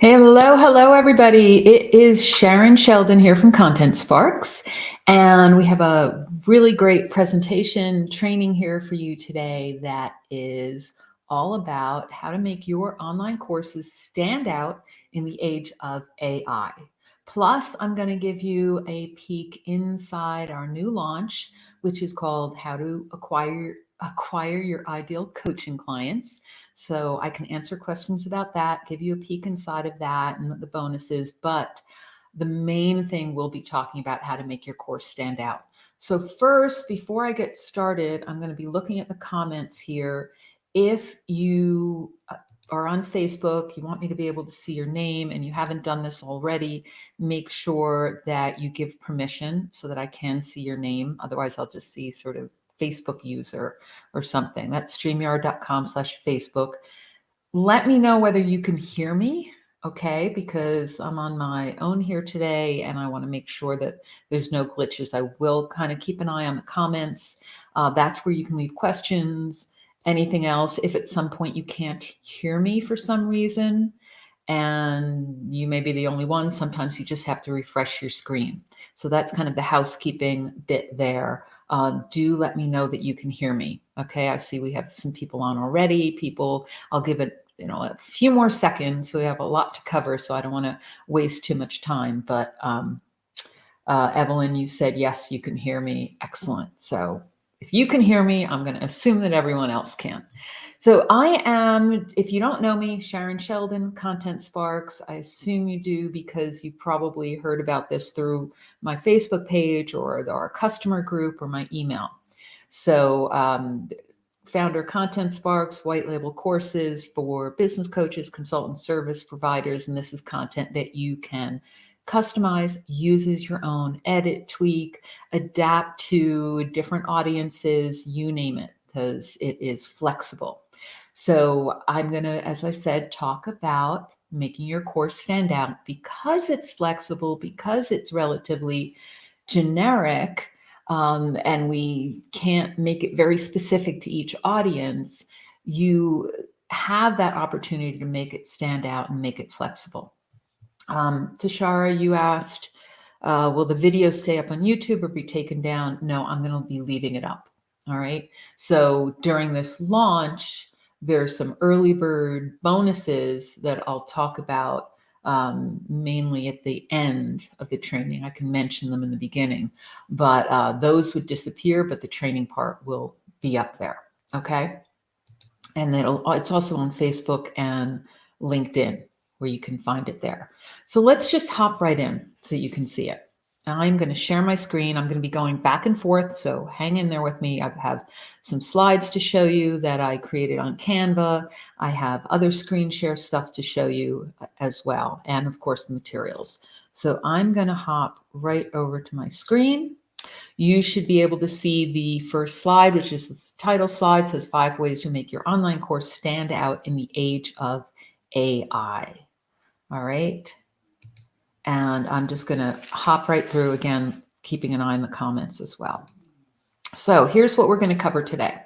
Hello, everybody. It is Sharon Sheldon here from Content Sparks, and we have a really great presentation training here for you today that is all about how to make your online courses stand out in the age of AI. Plus, I'm going to give you a peek inside our new launch, which is called How to Acquire Your Ideal Coaching Clients. So I can answer questions about that, give you a peek inside of that and the bonuses. But the main thing we'll be talking about how to make your course stand out. So first, before I get started, I'm going to be looking at the comments here. If you are on Facebook, you want me to be able to see your name and you haven't done this already, make sure that you give permission so that I can see your name. Otherwise, I'll just see sort of Facebook user or something. That's streamyard.com/Facebook. Let me know whether you can hear me, okay? Because I'm on my own here today and I want to make sure that there's no glitches. I will kind of keep an eye on the comments. That's where you can leave questions, anything else. If at some point you can't hear me for some reason, and you may be the only one, sometimes you just have to refresh your screen. So that's kind of the housekeeping bit there. Do let me know that you can hear me. Okay, I see we have some people on already. I'll give it a few more seconds. We have a lot to cover, so I don't want to waste too much time. But Evelyn, you said yes, you can hear me. Excellent. So if you can hear me, I'm going to assume that everyone else can. So I am, if you don't know me, Sharon Sheldon, Content Sparks. I assume you do because you probably heard about this through my Facebook page or our customer group or my email. So founder Content Sparks, white label courses for business coaches, consultants, service providers, and this is content that you can customize, use as your own, edit, tweak, adapt to different audiences, you name it, because it is flexible. So I'm going to, as I said, talk about making your course stand out because it's flexible, because it's relatively generic, and we can't make it very specific to each audience. You have that opportunity to make it stand out and make it flexible. Tashara, you asked, will the video stay up on YouTube or be taken down? No, I'm going to be leaving it up. All right. So during this launch, there's some early bird bonuses that I'll talk about mainly at the end of the training. I can mention them in the beginning, but those would disappear, but the training part will be up there. Okay. And it's also on Facebook and LinkedIn where you can find it there. So let's just hop right in so you can see it. I'm going to share my screen. I'm going to be going back and forth, so hang in there with me. I have some slides to show you that I created on Canva. I have other screen share stuff to show you as well, and of course the materials. So I'm going to hop right over to my screen. You should be able to see the first slide, which is the title slide. It says 5 ways to make your online course stand out in the age of AI. All right. And I'm just going to hop right through again, keeping an eye on the comments as well. So here's what we're going to cover today.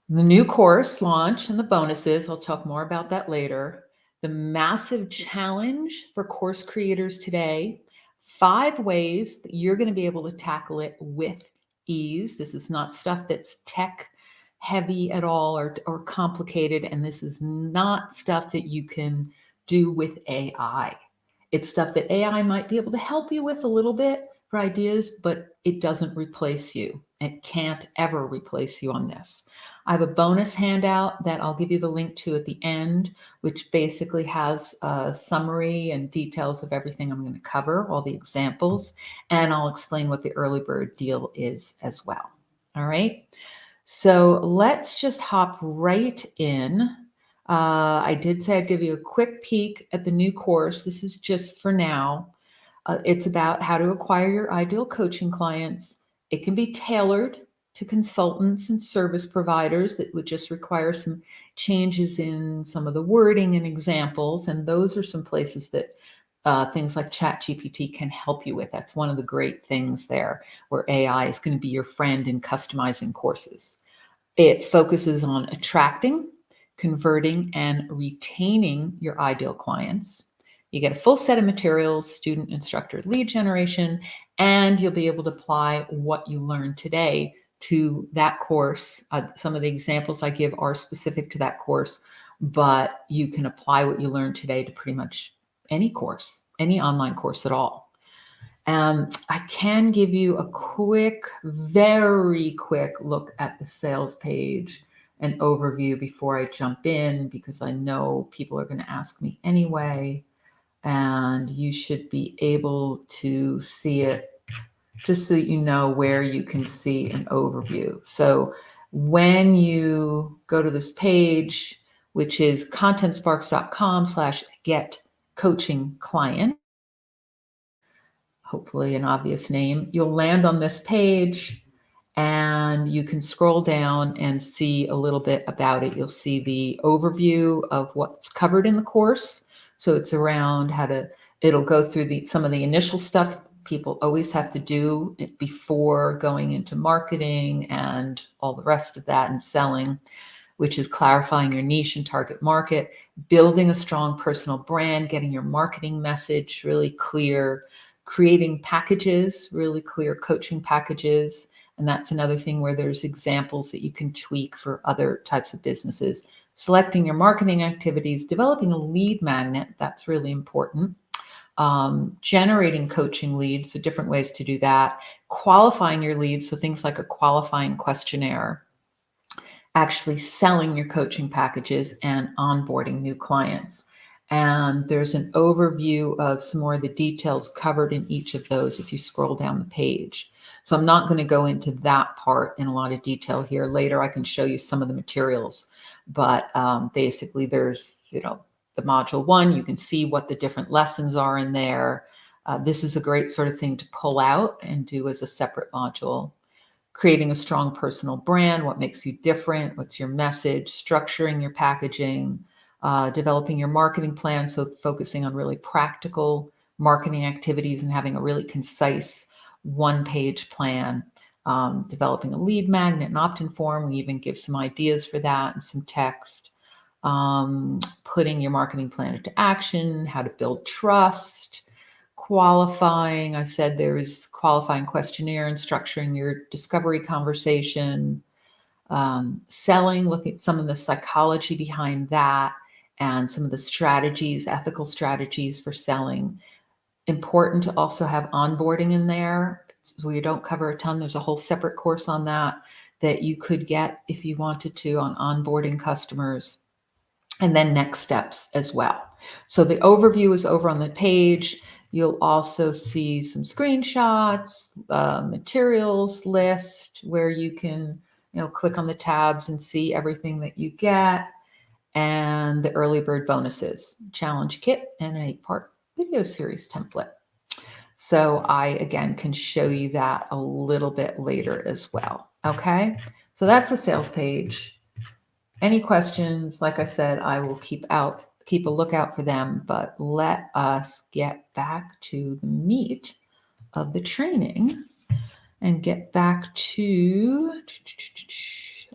The new course launch and the bonuses. I'll talk more about that later. The massive challenge for course creators today. 5 ways that you're going to be able to tackle it with ease. This is not stuff that's tech heavy at all or complicated. And this is not stuff that you can do with AI. It's stuff that AI might be able to help you with a little bit for ideas, but it doesn't replace you. It can't ever replace you on this. I have a bonus handout that I'll give you the link to at the end, which basically has a summary and details of everything I'm going to cover, all the examples, and I'll explain what the early bird deal is as well. All right. So let's just hop right in. I did say I'd give you a quick peek at the new course. This is just for now. It's about how to acquire your ideal coaching clients. It can be tailored to consultants and service providers. That would just require some changes in some of the wording and examples. And those are some places that things like ChatGPT can help you with. That's one of the great things there, where AI is going to be your friend in customizing courses. It focuses on attracting, converting and retaining your ideal clients. You get a full set of materials, student, instructor, lead generation, and you'll be able to apply what you learned today to that course. Some of the examples I give are specific to that course, but you can apply what you learned today to pretty much any course, any online course at all. I can give you a quick, very quick look at the sales page and overview before I jump in, because I know people are going to ask me anyway, and you should be able to see it just so that you know where you can see an overview. So when you go to this page, which is contentsparks.com/get coaching client, hopefully an obvious name, you'll land on this page and you can scroll down and see a little bit about it. You'll see the overview of what's covered in the course. So it's around it'll go through some of the initial stuff people always have to do before going into marketing and all the rest of that and selling, which is clarifying your niche and target market, building a strong personal brand, getting your marketing message really clear, creating packages, really clear coaching packages. And that's another thing where there's examples that you can tweak for other types of businesses. Selecting your marketing activities, developing a lead magnet, that's really important. Generating coaching leads, so different ways to do that. Qualifying your leads, so things like a qualifying questionnaire. Actually selling your coaching packages and onboarding new clients. And there's an overview of some more of the details covered in each of those if you scroll down the page. So I'm not going to go into that part in a lot of detail here. Later, I can show you some of the materials. But basically, there's, the module 1, you can see what the different lessons are in there. This is a great sort of thing to pull out and do as a separate module. Creating a strong personal brand, what makes you different, what's your message, structuring your packaging, developing your marketing plan, so focusing on really practical marketing activities and having a really concise one-page plan, developing a lead magnet and opt-in form. We even give some ideas for that and some text, putting your marketing plan into action, how to build trust, qualifying. I said there's qualifying questionnaire and structuring your discovery conversation, selling, looking at some of the psychology behind that and some of the strategies, ethical strategies for selling. Important to also have onboarding in there. We don't cover a ton. There's a whole separate course on that you could get if you wanted to, on onboarding customers. And then next steps as well. So the overview is over on the page. You'll also see some screenshots, materials list where you can, click on the tabs and see everything that you get, and the early bird bonuses, challenge kit, and an 8-part video series template. So I, again, can show you that a little bit later as well. Okay, so that's the sales page. Any questions? Like I said, I will keep a lookout for them, but let us get back to the meat of the training and get back to,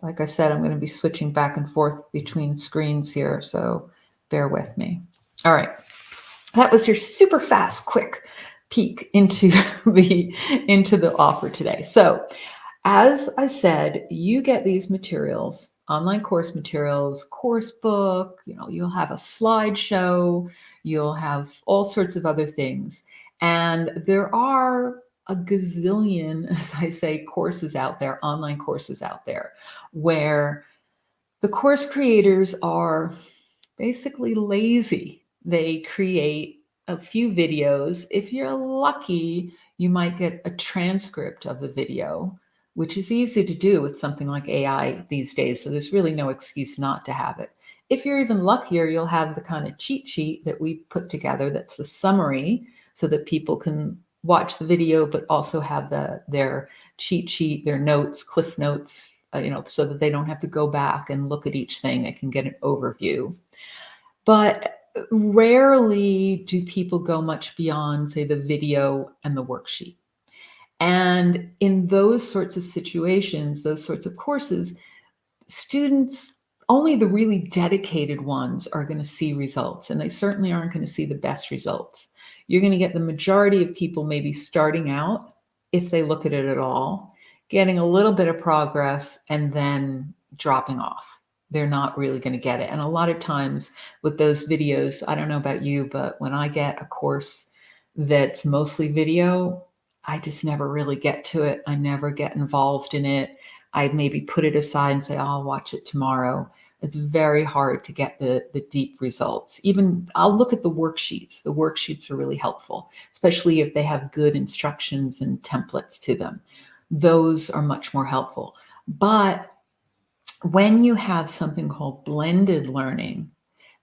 like I said, I'm going to be switching back and forth between screens here, so bear with me. All right. That was your super fast, quick peek into the offer today. So as I said, you get these materials, online course materials, course book, you'll have a slideshow, you'll have all sorts of other things. And there are a gazillion, as I say, courses out there, online courses out there, where the course creators are basically lazy. They create a few videos. If you're lucky, you might get a transcript of the video, which is easy to do with something like AI these days. So there's really no excuse not to have it. If you're even luckier, you'll have the kind of cheat sheet that we put together that's the summary, so that people can watch the video, but also have their cheat sheet, their notes, cliff notes, so that they don't have to go back and look at each thing. They can get an overview. But rarely do people go much beyond, say, the video and the worksheet. And in those sorts of situations, those sorts of courses, students only the really dedicated ones are going to see results, and they certainly aren't going to see the best results. You're going to get the majority of people maybe starting out, if they look at it at all, getting a little bit of progress and then dropping off. They're not really going to get it. And a lot of times with those videos, I don't know about you, but when I get a course that's mostly video, I just never really get to it. I never get involved in it. I maybe put it aside and say, oh, I'll watch it tomorrow. It's very hard to get the deep results. Even I'll look at the worksheets. The worksheets are really helpful, especially if they have good instructions and templates to them. Those are much more helpful. But when you have something called blended learning,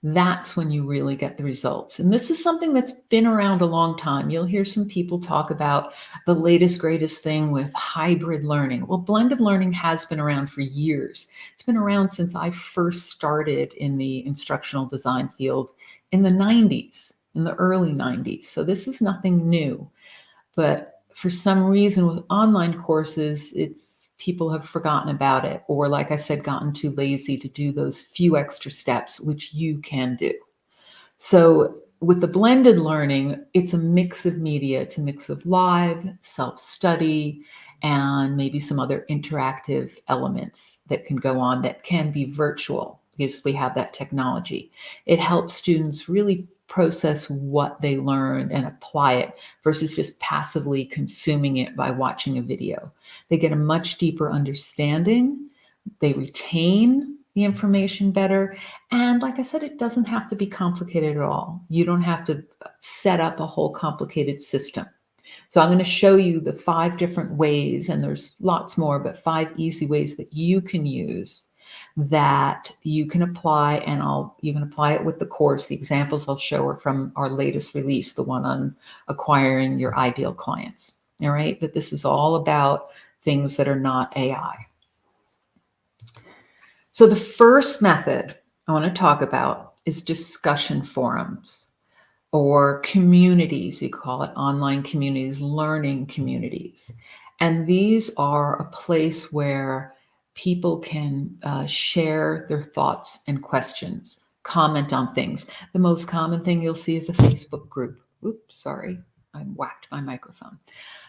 that's when you really get the results. And this is something that's been around a long time. You'll hear some people talk about the latest, greatest thing with hybrid learning. Well, blended learning has been around for years. It's been around since I first started in the instructional design field in the 90s, in the early 90s. So this is nothing new. But for some reason with online courses, people have forgotten about it, or like I said, gotten too lazy to do those few extra steps, which you can do. So with the blended learning, it's a mix of media. It's a mix of live, self-study, and maybe some other interactive elements that can go on that can be virtual because we have that technology. It helps students really process what they learned and apply it versus just passively consuming it by watching a video. They get a much deeper understanding. They retain the information better. And like I said, it doesn't have to be complicated at all. You don't have to set up a whole complicated system. So I'm going to show you the 5 different ways, and there's lots more, but 5 easy ways that you can use that you can apply, and you can apply it with the course. The examples I'll show are from our latest release, the one on acquiring your ideal clients. All right, but this is all about things that are not AI. So the first method I want to talk about is discussion forums or communities. You call it online communities, learning communities. And these are a place where people can share their thoughts and questions, comment on things. The most common thing you'll see is a Facebook group. Oops, sorry, I whacked my microphone.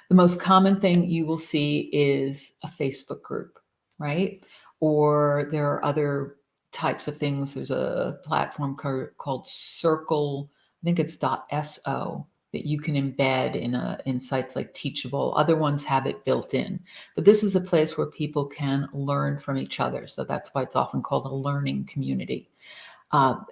The most common thing you will see is a Facebook group, right? Or there are other types of things. There's a platform called Circle, I think it's .so, that you can embed in sites like Teachable. Other ones have it built in. But this is a place where people can learn from each other. So that's why it's often called a learning community.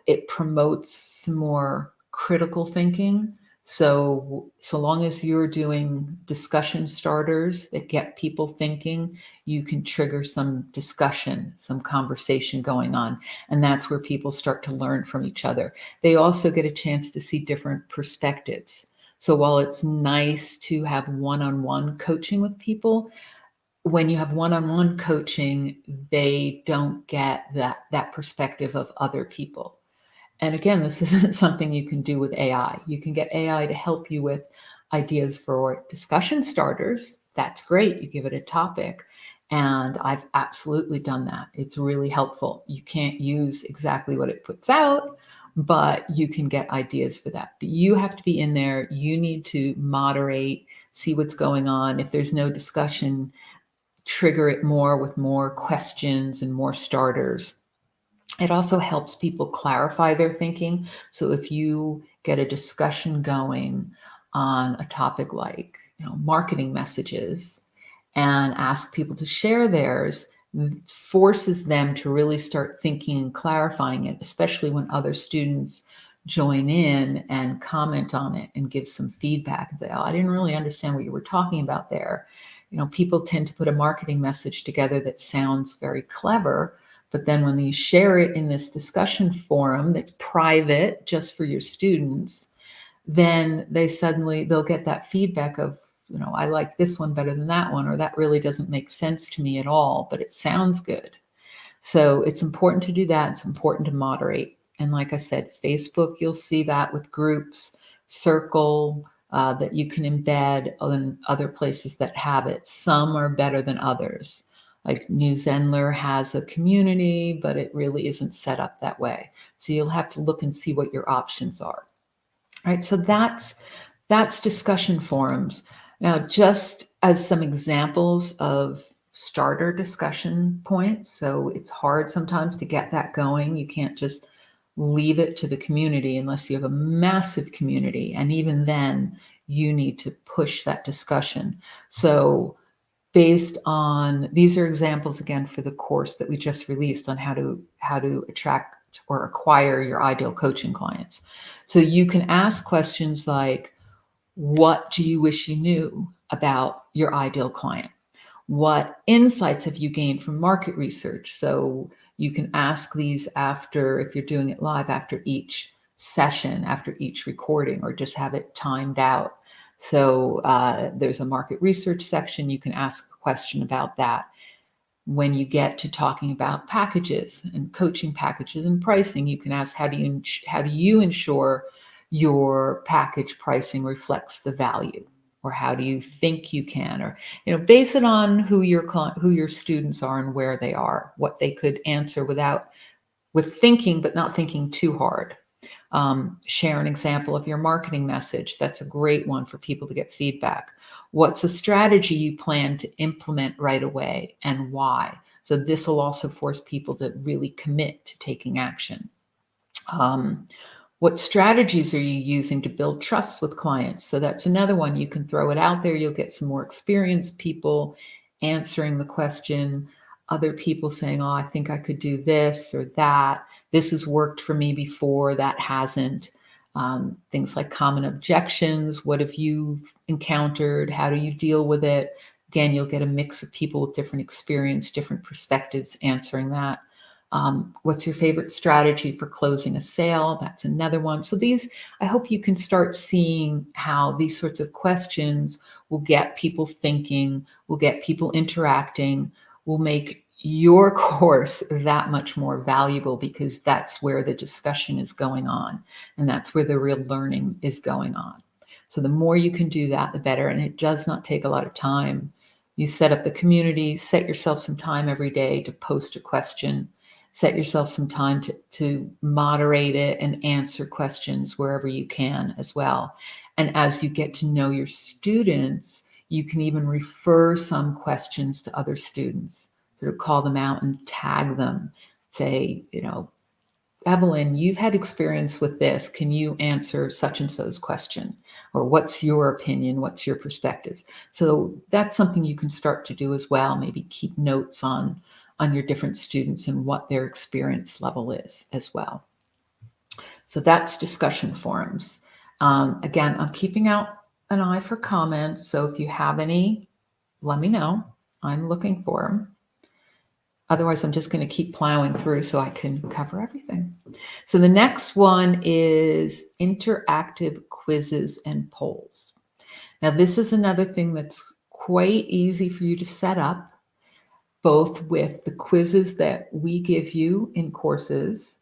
It promotes some more critical thinking. So long as you're doing discussion starters that get people thinking, you can trigger some discussion, some conversation going on. And that's where people start to learn from each other. They also get a chance to see different perspectives. So while it's nice to have one-on-one coaching with people, when you have one-on-one coaching, they don't get that perspective of other people. And again, this isn't something you can do with AI. You can get AI to help you with ideas for discussion starters. That's great. You give it a topic. And I've absolutely done that. It's really helpful. You can't use exactly what it puts out, but you can get ideas for that. But you have to be in there. You need to moderate, see what's going on. If there's no discussion, trigger it more with more questions and more starters. It also helps people clarify their thinking. So if you get a discussion going on a topic like, marketing messages and ask people to share theirs, it forces them to really start thinking and clarifying it, especially when other students join in and comment on it and give some feedback and say, oh, I didn't really understand what you were talking about there. People tend to put a marketing message together that sounds very clever, but then when you share it in this discussion forum that's private just for your students, then they'll get that feedback of, I like this one better than that one, or that really doesn't make sense to me at all, but it sounds good. So it's important to do that. It's important to moderate. And like I said, Facebook, you'll see that with groups, Circle, that you can embed in other places that have it. Some are better than others. Like New Zenler has a community, but it really isn't set up that way. So you'll have to look and see what your options are. All right, so that's discussion forums. Now, just as some examples of starter discussion points, so it's hard sometimes to get that going. You can't just leave it to the community unless you have a massive community. And even then, you need to push that discussion. So based on, these are examples again for the course that we just released on how to attract or acquire your ideal coaching clients. So you can ask questions like, what do you wish you knew about your ideal client? What insights have you gained from market research? So you can ask these after, if you're doing it live, after each session, after each recording, or just have it timed out. So there's a market research section. You can ask a question about that. When you get to talking about packages and coaching packages and pricing, you can ask, how do you ensure your package pricing reflects the value? Or how do you think you can? Or, base it on who your students are and where they are, what they could answer with thinking, but not thinking too hard. Share an example of your marketing message. That's a great one for people to get feedback. What's a strategy you plan to implement right away and why? So this will also force people to really commit to taking action. What strategies are you using to build trust with clients? So that's another one. You can throw it out there. You'll get some more experienced people answering the question, other people saying, oh, I think I could do this or that. This has worked for me before, that hasn't. Things like common objections. What have you encountered? How do you deal with it? Again, you'll get a mix of people with different experience, different perspectives answering that. What's your favorite strategy for closing a sale? That's another one. So these, I hope you can start seeing how these sorts of questions will get people thinking, will get people interacting, will make your course that much more valuable, because that's where the discussion is going on, and that's where the real learning is going on. So the more you can do that, the better. And it does not take a lot of time. You set up the community, set yourself some time every day to post a question, set yourself some time to moderate it and answer questions wherever you can as well. And as you get to know your students, you can even refer some questions to other students, sort of call them out and tag them. Say, Evelyn, you've had experience with this. Can you answer such and so's question? Or what's your opinion? What's your perspectives? So that's something you can start to do as well. Maybe keep notes on your different students and what their experience level is as well. So that's discussion forums. Again, I'm keeping out an eye for comments. So if you have any, let me know. I'm looking for them. Otherwise, I'm just going to keep plowing through so I can cover everything. So the next one is interactive quizzes and polls. Now, this is another thing that's quite easy for you to set up, both with the quizzes that we give you in courses,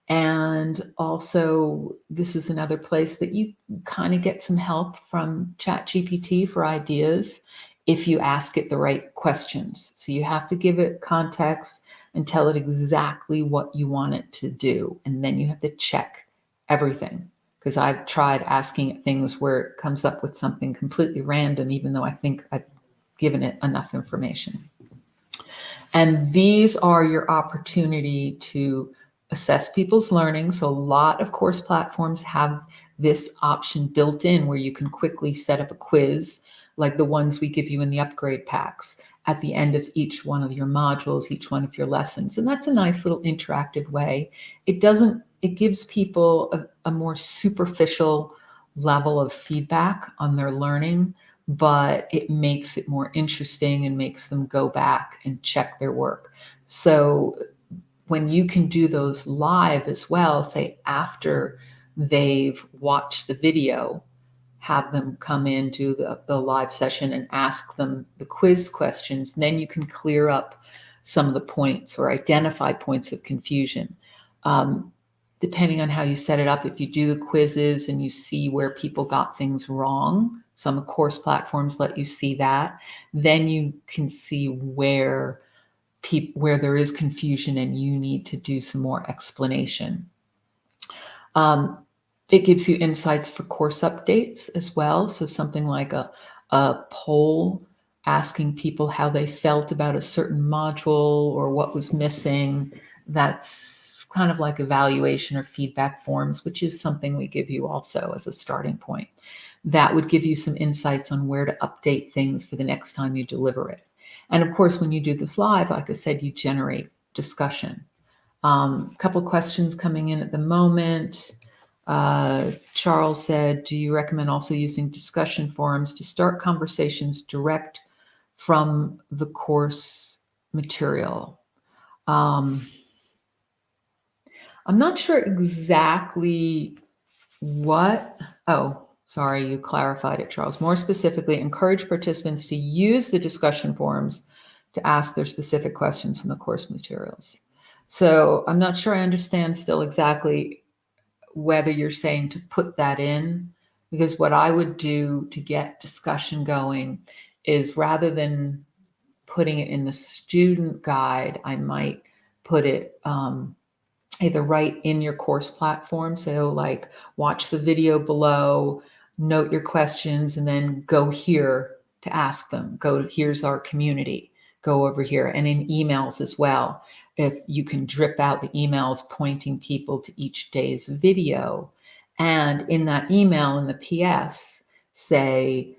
and also this is another place that you kind of get some help from ChatGPT for ideas if you ask it the right questions. So you have to give it context and tell it exactly what you want it to do. And then you have to check everything, because I've tried asking it things where it comes up with something completely random, even though I think I've given it enough information. And these are your opportunity to assess people's learning. So a lot of course platforms have this option built in where you can quickly set up a quiz, like the ones we give you in the upgrade packs at the end of each one of your modules, each one of your lessons. And that's a nice little interactive way. It gives people a more superficial level of feedback on their learning, but it makes it more interesting and makes them go back and check their work. So when you can do those live as well, say after they've watched the video, have them come in, do the live session and ask them the quiz questions, then you can clear up some of the points or identify points of confusion. Depending on how you set it up, if you do the quizzes and you see where people got things wrong, some course platforms let you see that, then you can see where where there is confusion and you need to do some more explanation. It gives you insights for course updates as well. So something like a poll asking people how they felt about a certain module or what was missing. That's kind of like evaluation or feedback forms, which is something we give you also as a starting point. That would give you some insights on where to update things for the next time you deliver it. And of course, when you do this live, like I said, you generate discussion. A couple questions coming in at the moment. Charles said, do you recommend also using discussion forums to start conversations direct from the course material? I'm not sure exactly what. Oh, sorry, you clarified it, Charles. More specifically, encourage participants to use the discussion forums to ask their specific questions from the course materials. So I'm not sure I understand still exactly whether you're saying to put that in, because what I would do to get discussion going is rather than putting it in the student guide, I might put it either right in your course platform. So like watch the video below, note your questions, and then go here to ask them. Here's our community, go over here. And in emails as well, if you can drip out the emails pointing people to each day's video. And in that email, in the PS, say,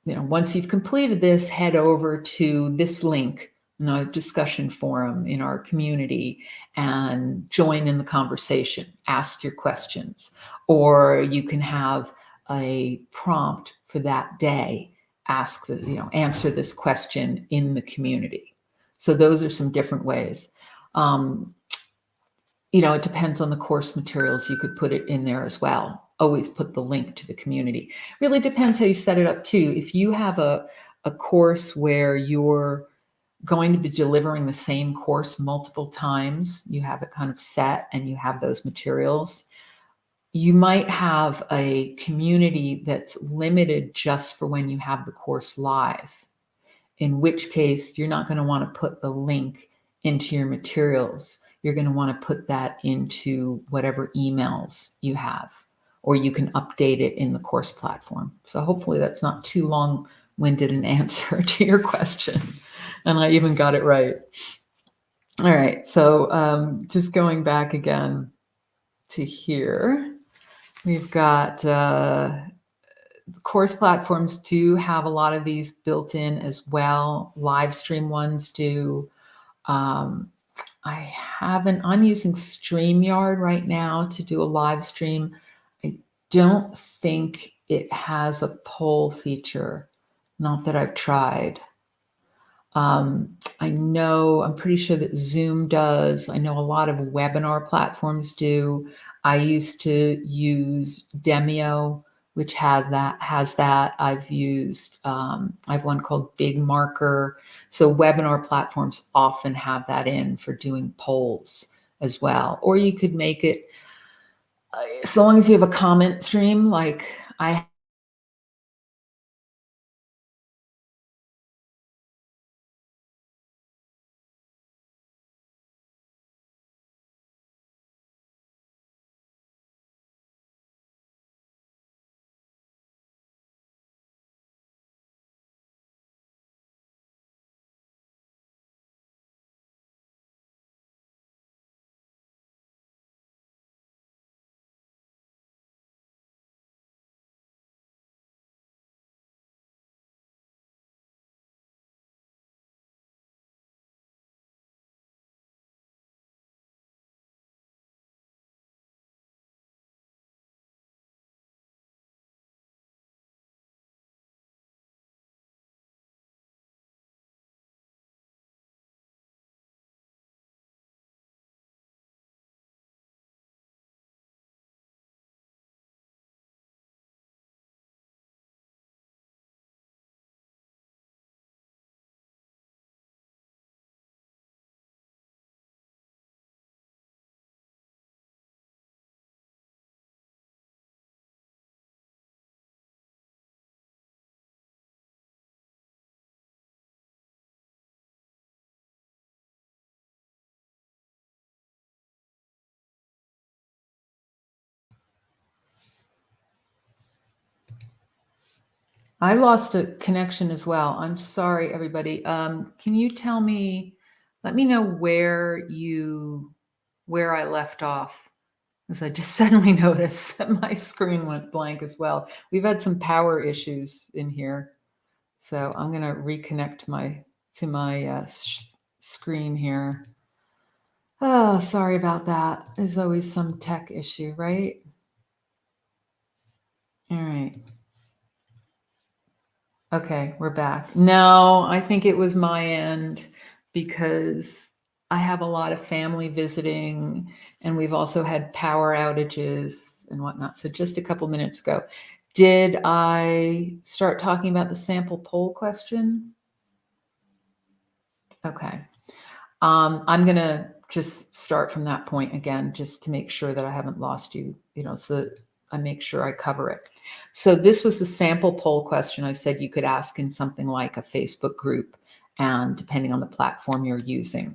once you've completed this, head over to this link in a discussion forum in our community and join in the conversation, ask your questions, or you can have a prompt for that day, answer this question in the community. So those are some different ways. It depends on the course materials. You could put it in there as well. Always put the link to the community. Really depends how you set it up too. If you have a course where you're going to be delivering the same course multiple times, you have it kind of set and you have those materials, you might have a community that's limited just for when you have the course live, in which case you're not going to want to put the link into your materials. You're going to want to put that into whatever emails you have, or you can update it in the course platform. So hopefully that's not too long-winded an answer to your question. And I even got it right. All right, so just going back again to here, we've got course platforms do have a lot of these built in as well. Live stream ones do. I'm using StreamYard right now to do a live stream. I don't think it has a poll feature, not that I've tried. I'm pretty sure that Zoom does. I know a lot of webinar platforms do. I used to use Demio, which has that. I have one called Big Marker. So webinar platforms often have that in for doing polls as well. Or you could make it, so long as you have a comment stream, like I I lost a connection as well. I'm sorry, everybody. Can you tell me, let me know where I left off? Because I just suddenly noticed that my screen went blank as well. We've had some power issues in here. So I'm going to reconnect to my screen here. Oh, sorry about that. There's always some tech issue, right? All right. Okay, we're back. No, I think it was my end because I have a lot of family visiting and we've also had power outages and whatnot. So just a couple minutes ago, did I start talking about the sample poll question? Okay. I'm going to just start from that point again, just to make sure that I haven't lost you, so that I make sure I cover it. So this was the sample poll question I said you could ask in something like a Facebook group, and depending on the platform you're using.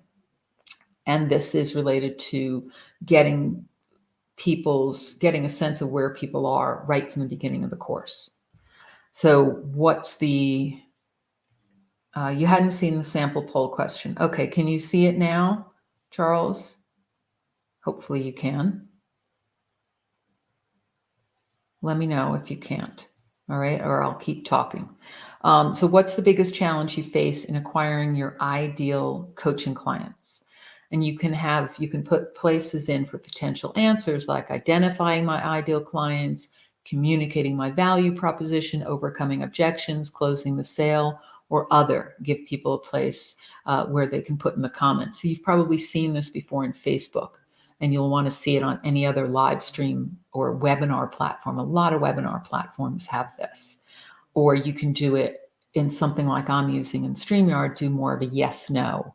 And this is related to getting a sense of where people are right from the beginning of the course. So you hadn't seen the sample poll question. Okay, can you see it now, Charles? Hopefully you can. Let me know if you can't. All right, or I'll keep talking. So what's the biggest challenge you face in acquiring your ideal coaching clients? And you can put places in for potential answers like identifying my ideal clients, communicating my value proposition, overcoming objections, closing the sale, or other. Give people a place where they can put in the comments. So you've probably seen this before in Facebook, and you'll want to see it on any other live stream or webinar platform. A lot of webinar platforms have this. Or you can do it in something like I'm using in StreamYard, do more of a yes, no.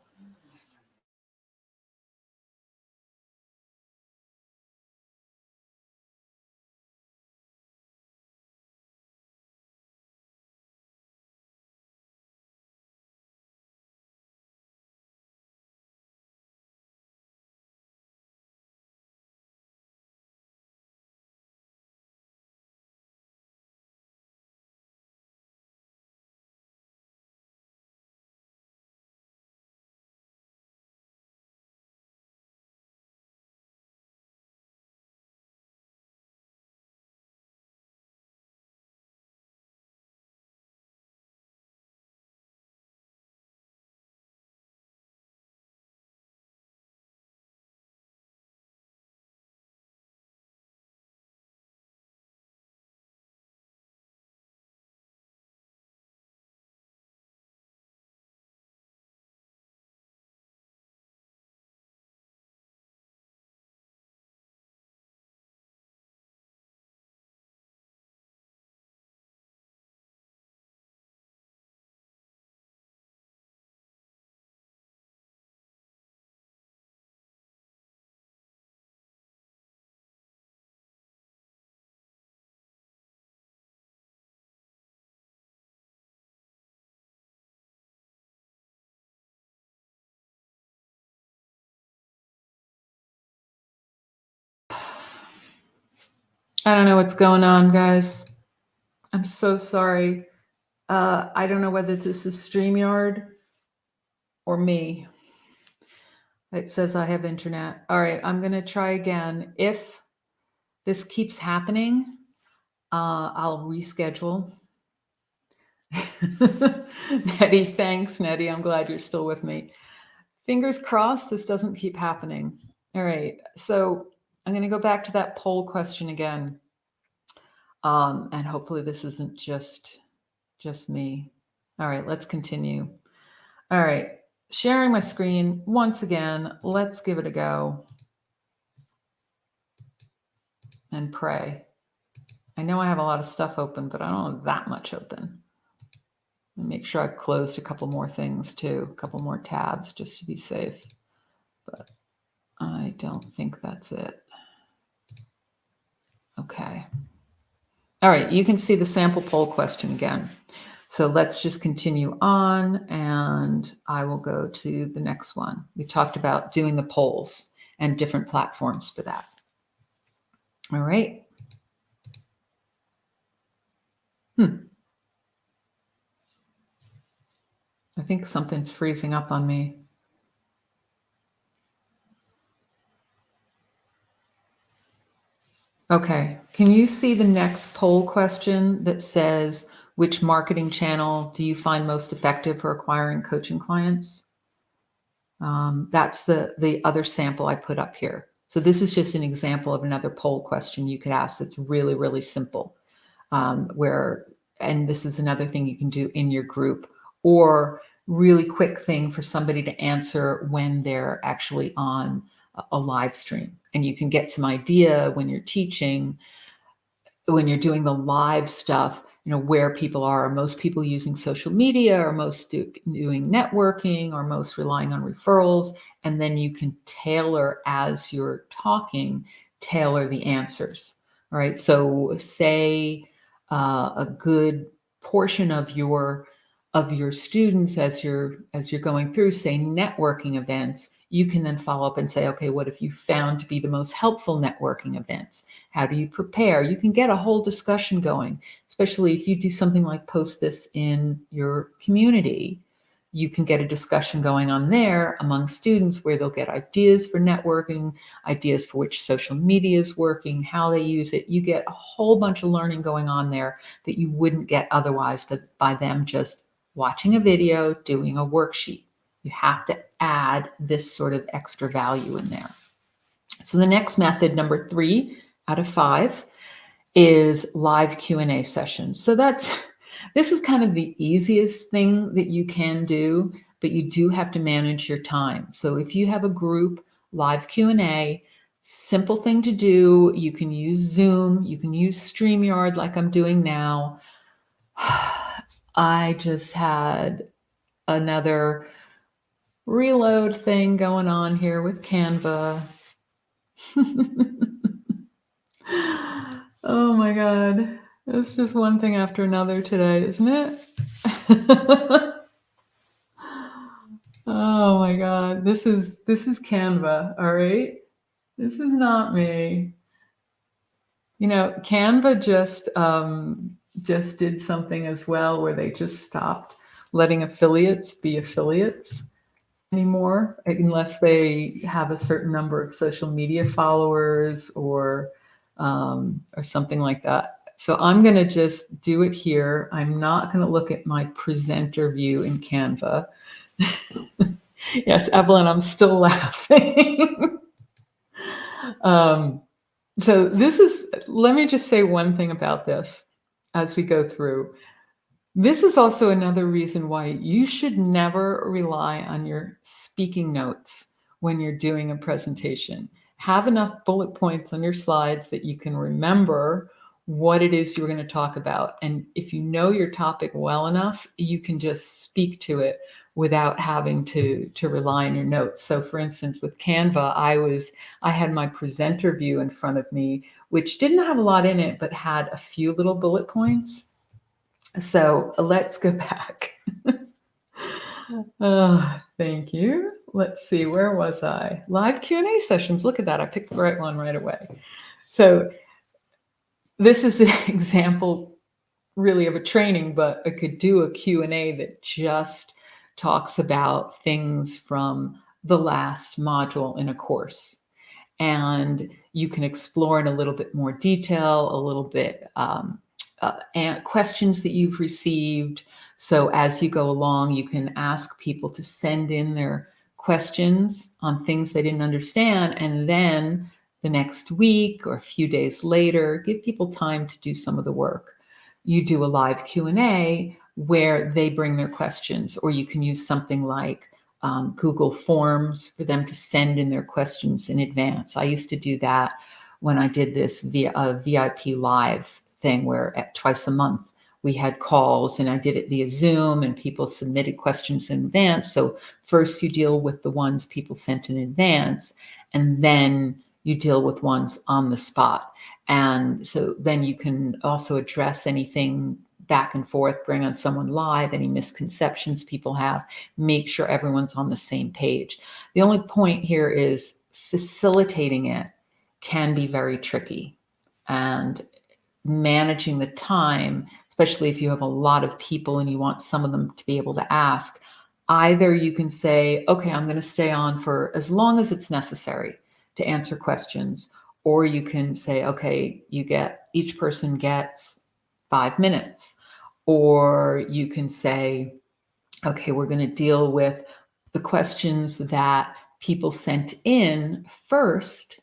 I don't know what's going on, guys. I'm so sorry. I don't know whether this is StreamYard or me. It says I have internet. All right, I'm going to try again. If this keeps happening, I'll reschedule. Nettie, thanks, Nettie. I'm glad you're still with me. Fingers crossed this doesn't keep happening. All right, so I'm going to go back to that poll question again. And hopefully this isn't just me. All right, let's continue. All right, sharing my screen once again. Let's give it a go and pray. I know I have a lot of stuff open, but I don't have that much open. And make sure I've closed a couple more things too, a couple more tabs just to be safe. But I don't think that's it. Okay. All right, you can see the sample poll question again. So let's just continue on and I will go to the next one. We talked about doing the polls and different platforms for that. All right. think something's freezing up on me. Okay. Can you see the next poll question that says, which marketing channel do you find most effective for acquiring coaching clients? That's the other sample I put up here. So this is just an example of another poll question you could ask. It's really, really simple. And this is another thing you can do in your group, or really quick thing for somebody to answer when they're actually on a live stream. And you can get some idea when you're teaching, when you're doing the live stuff, where people are. Are most people using social media? Are most doing networking? Are most relying on referrals? And then you can tailor, as you're talking, tailor the answers. All right. So say a good portion of your students, as you're going through, say, networking events, you can then follow up and say, okay, what have you found to be the most helpful networking events? How do you prepare? You can get a whole discussion going, especially if you do something like post this in your community. You can get a discussion going on there among students where they'll get ideas for networking, ideas for which social media is working, how they use it. You get a whole bunch of learning going on there that you wouldn't get otherwise, but by them just watching a video, doing a worksheet. You have to add this sort of extra value in there. So the next method, number 3 out of 5, is live Q&A sessions. So this is kind of the easiest thing that you can do, but you do have to manage your time. So if you have a group, live Q&A, simple thing to do. You can use Zoom, you can use StreamYard like I'm doing now. I just had another reload thing going on here with Canva. Oh my God. It's just one thing after another today, isn't it? Oh my God. This is Canva, all right? This is not me. Canva just did something as well where they just stopped letting affiliates be affiliates anymore, unless they have a certain number of social media followers or something like that. So I'm going to just do it here. I'm not going to look at my presenter view in Canva. Yes, Evelyn, I'm still laughing. So let me just say one thing about this as we go through. This is also another reason why you should never rely on your speaking notes when you're doing a presentation. Have enough bullet points on your slides that you can remember what it is you're going to talk about. And if you know your topic well enough, you can just speak to it without having to rely on your notes. So for instance, with Canva, I had my presenter view in front of me, which didn't have a lot in it, but had a few little bullet points. So let's go back. Oh, thank you. Let's see, where was I? Live Q&A sessions. Look at that. I picked the right one right away. So this is an example really of a training, but I could do a Q&A that just talks about things from the last module in a course. And you can explore in a little bit more detail, a little bit and questions that you've received. So as you go along, you can ask people to send in their questions on things they didn't understand. And then the next week or a few days later, give people time to do some of the work. You do a live Q&A where they bring their questions, or you can use something like Google Forms for them to send in their questions in advance. I used to do that when I did this via VIP live thing where twice a month we had calls, and I did it via Zoom and people submitted questions in advance. So first you deal with the ones people sent in advance, and then you deal with ones on the spot. And so then you can also address anything back and forth, bring on someone live, any misconceptions people have, make sure everyone's on the same page. The only point here is facilitating it can be very tricky, and managing the time, especially if you have a lot of people and you want some of them to be able to ask. Either you can say, okay, I'm going to stay on for as long as it's necessary to answer questions, or you can say, okay, each person gets 5 minutes, or you can say, okay, we're going to deal with the questions that people sent in first,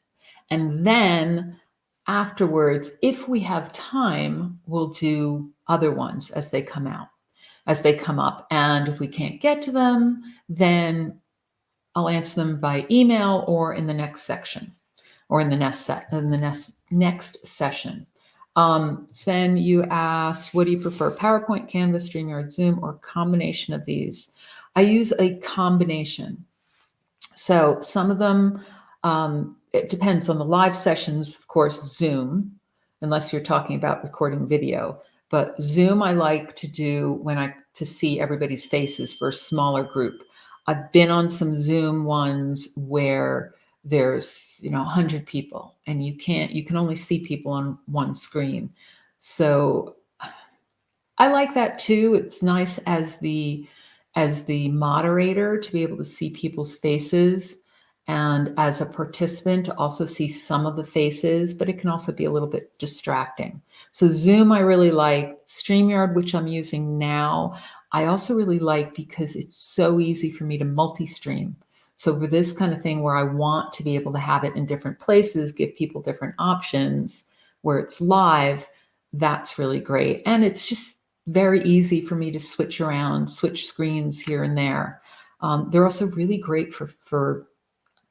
and then afterwards, if we have time, we'll do other ones as they come up. And if we can't get to them, then I'll answer them by email or in the next section, or in the next session. Sven, you asked, what do you prefer, PowerPoint, Canva, StreamYard, Zoom, or combination of these? I use a combination. So some of them, it depends on the live sessions, of course, Zoom, unless you're talking about recording video. But Zoom I like to do to see everybody's faces for a smaller group. I've been on some Zoom ones where there's 100 people and you can only see people on one screen. So I like that too. It's nice as the moderator to be able to see people's faces, and as a participant to also see some of the faces, but it can also be a little bit distracting. So Zoom I really like. StreamYard, which I'm using now, I also really like because it's so easy for me to multi-stream. So for this kind of thing where I want to be able to have it in different places, give people different options where it's live, that's really great. And it's just very easy for me to switch screens here and there. They're also really great for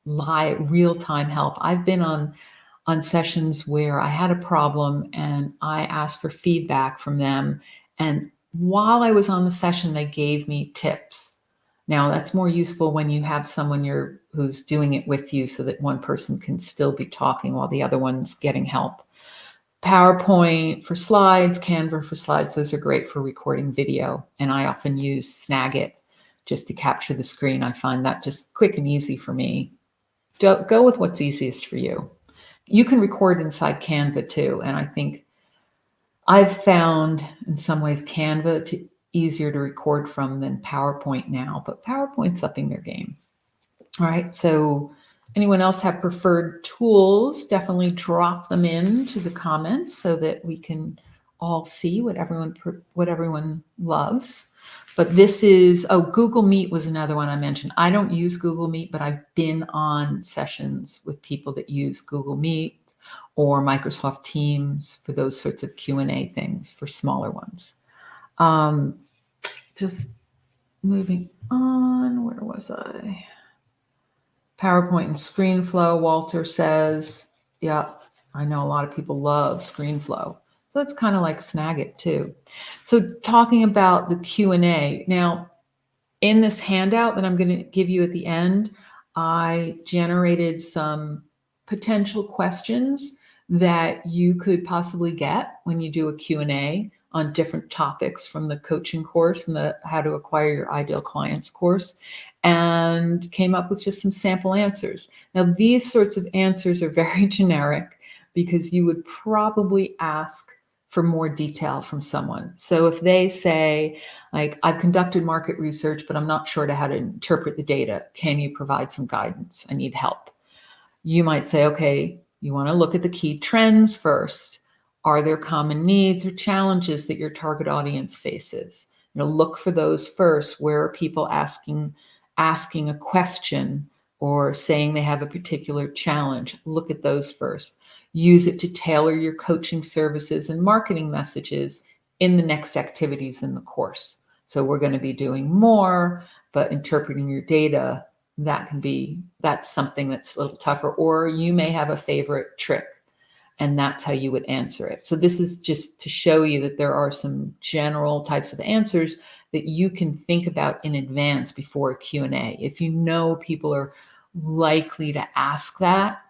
live real-time help. I've been on sessions where I had a problem and I asked for feedback from them. And while I was on the session, they gave me tips. Now that's more useful when you have someone who's doing it with you so that one person can still be talking while the other one's getting help. PowerPoint for slides, Canva for slides, those are great for recording video. And I often use Snagit just to capture the screen. I find that just quick and easy for me. Go with what's easiest for you. You can record inside Canva too. And I think I've found in some ways Canva easier to record from than PowerPoint now, but PowerPoint's upping their game. All right, so anyone else have preferred tools? Definitely drop them into the comments so that we can all see what everyone loves. But this is, Google Meet was another one I mentioned. I don't use Google Meet, but I've been on sessions with people that use Google Meet or Microsoft Teams for those sorts of Q&A things for smaller ones. Just moving on, where was I? PowerPoint and ScreenFlow, Walter says. Yeah, I know a lot of people love ScreenFlow. So it's kind of like Snagit too. So talking about the Q&A. Now, in this handout that I'm going to give you at the end, I generated some potential questions that you could possibly get when you do a Q&A on different topics from the coaching course and the How to Acquire Your Ideal Clients course, and came up with just some sample answers. Now, these sorts of answers are very generic because you would probably ask for more detail from someone. So if they say, like, I've conducted market research, but I'm not sure how to interpret the data. Can you provide some guidance? I need help. You might say, okay, you want to look at the key trends first. Are there common needs or challenges that your target audience faces? Look for those first. Where are people asking a question or saying they have a particular challenge? Look at those first. Use it to tailor your coaching services and marketing messages in the next activities in the course. So we're going to be doing more, but interpreting your data, that's something that's a little tougher. Or you may have a favorite trick, and that's how you would answer it. So this is just to show you that there are some general types of answers that you can think about in advance before a Q&A. If you know people are likely to ask that,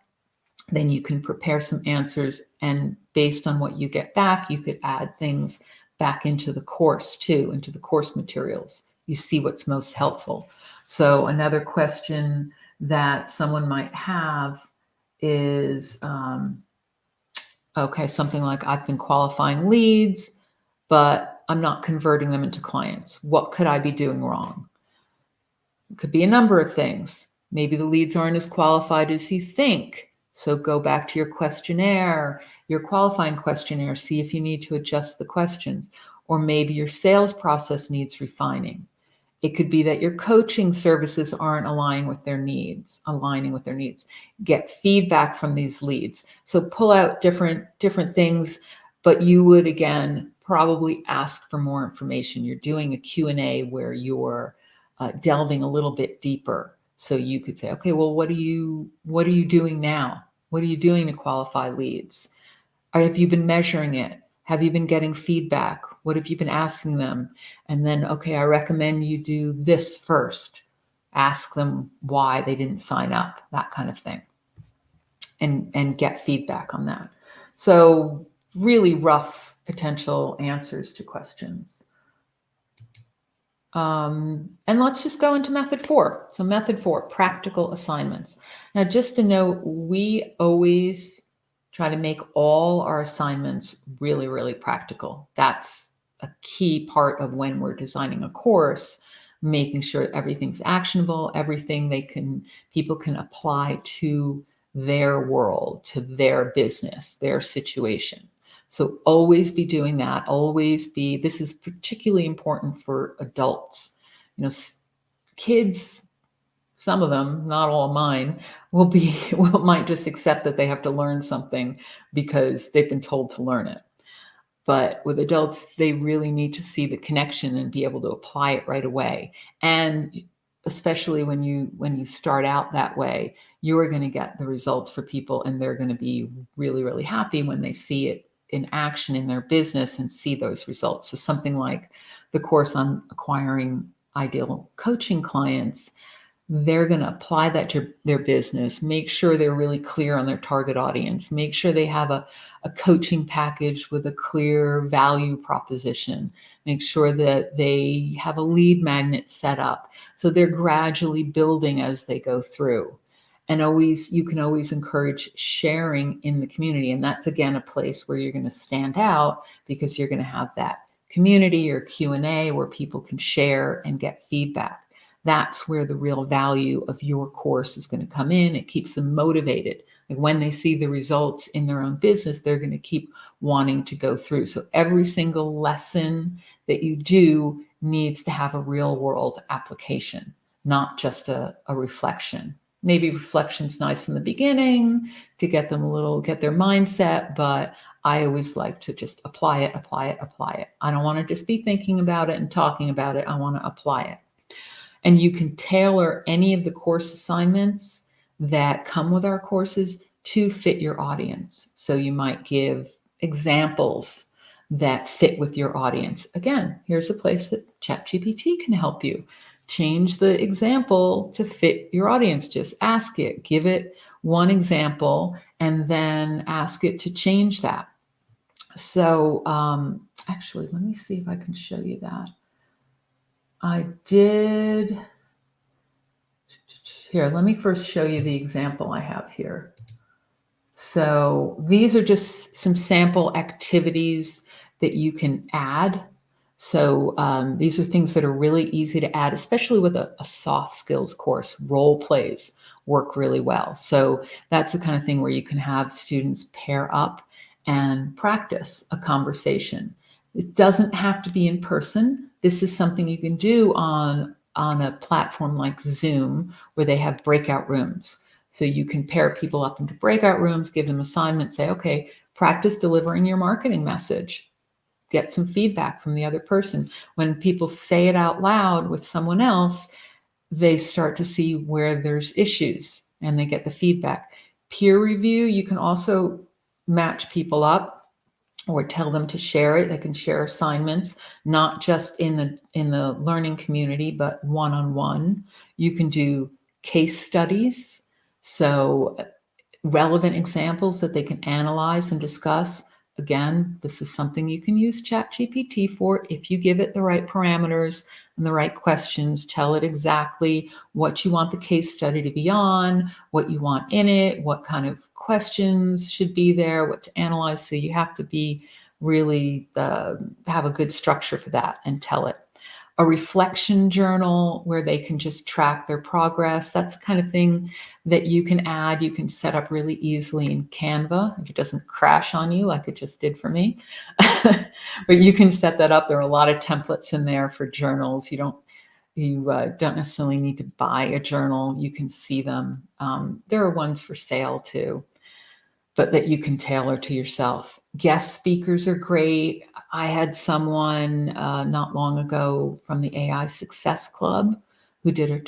then you can prepare some answers, and based on what you get back, you could add things back into the course too, into the course materials. You see what's most helpful. So another question that someone might have is, okay, something like, I've been qualifying leads, but I'm not converting them into clients. What could I be doing wrong? It could be a number of things. Maybe the leads aren't as qualified as you think. So go back to your questionnaire, your qualifying questionnaire, see if you need to adjust the questions. Or maybe your sales process needs refining. It could be that your coaching services aren't aligning with their needs. Get feedback from these leads. So pull out different things, but you would again probably ask for more information. You're doing a Q&A where you're delving a little bit deeper. So you could say, okay, well, what are you doing now? What are you doing to qualify leads? Or have you been measuring it? Have you been getting feedback? What have you been asking them? And then, okay, I recommend you do this first. Ask them why they didn't sign up, that kind of thing, and get feedback on that. So really rough potential answers to questions. And let's just go into method 4. So method 4, practical assignments. Now, just to note, we always try to make all our assignments really, really practical. That's a key part of when we're designing a course, making sure everything's actionable, everything people can apply to their world, to their business, their situation. So always be doing that. This is particularly important for adults. Kids, some of them, not all mine, might just accept that they have to learn something because they've been told to learn it. But with adults, they really need to see the connection and be able to apply it right away. And especially when you start out that way, you're going to get the results for people, and they're going to be really, really happy when they see it in action in their business and see those results. So something like the course on acquiring ideal coaching clients, they're going to apply that to their business, make sure they're really clear on their target audience, make sure they have a coaching package with a clear value proposition, make sure that they have a lead magnet set up. So they're gradually building as they go through. And you can always encourage sharing in the community. And that's, again, a place where you're going to stand out because you're going to have that community or Q&A where people can share and get feedback. That's where the real value of your course is going to come in. It keeps them motivated. Like when they see the results in their own business, they're going to keep wanting to go through. So every single lesson that you do needs to have a real world application, not just a reflection. Maybe reflection's nice in the beginning to get their mindset, but I always like to just apply it. I don't want to just be thinking about it and talking about it. I want to apply it. And you can tailor any of the course assignments that come with our courses to fit your audience. So you might give examples that fit with your audience. Again, here's a place that ChatGPT can help you. Change the example to fit your audience. Just ask it, give it one example, and then ask it to change that. So actually, let me see if I can show you that. I did. Here, let me first show you the example I have here. So these are just some sample activities that you can add. So these are things that are really easy to add, especially with a soft skills course. Role plays work really well. So that's the kind of thing where you can have students pair up and practice a conversation. It doesn't have to be in person. This is something you can do on a platform like Zoom, where they have breakout rooms. So you can pair people up into breakout rooms, give them assignments, say, okay, practice delivering your marketing message. Get some feedback from the other person. When people say it out loud with someone else, they start to see where there's issues and they get the feedback. Peer review, you can also match people up or tell them to share it. They can share assignments, not just in the learning community, but one-on-one. You can do case studies, so relevant examples that they can analyze and discuss. Again, this is something you can use ChatGPT for if you give it the right parameters and the right questions. Tell it exactly what you want the case study to be on, what you want in it, what kind of questions should be there, what to analyze. So you have to be really have a good structure for that and tell it. a reflection journal where they can just track their progress. That's the kind of thing that you can add. You can set up really easily in Canva if it doesn't crash on you like it just did for me. But you can set that up. There are a lot of templates in there for journals. You don't necessarily need to buy a journal. You can see them. There are ones for sale too, but that you can tailor to yourself. Guest speakers are great. I had someone not long ago from the AI Success Club who did a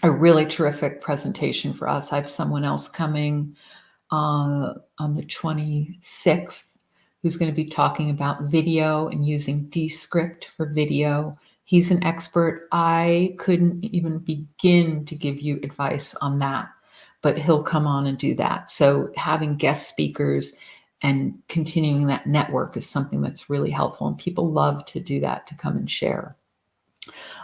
really terrific presentation for us. I have someone else coming on the 26th who's going to be talking about video and using Descript for video. He's an expert. I couldn't even begin to give you advice on that, but he'll come on and do that. So having guest speakers and continuing that network is something that's really helpful, and people love to do that, to come and share.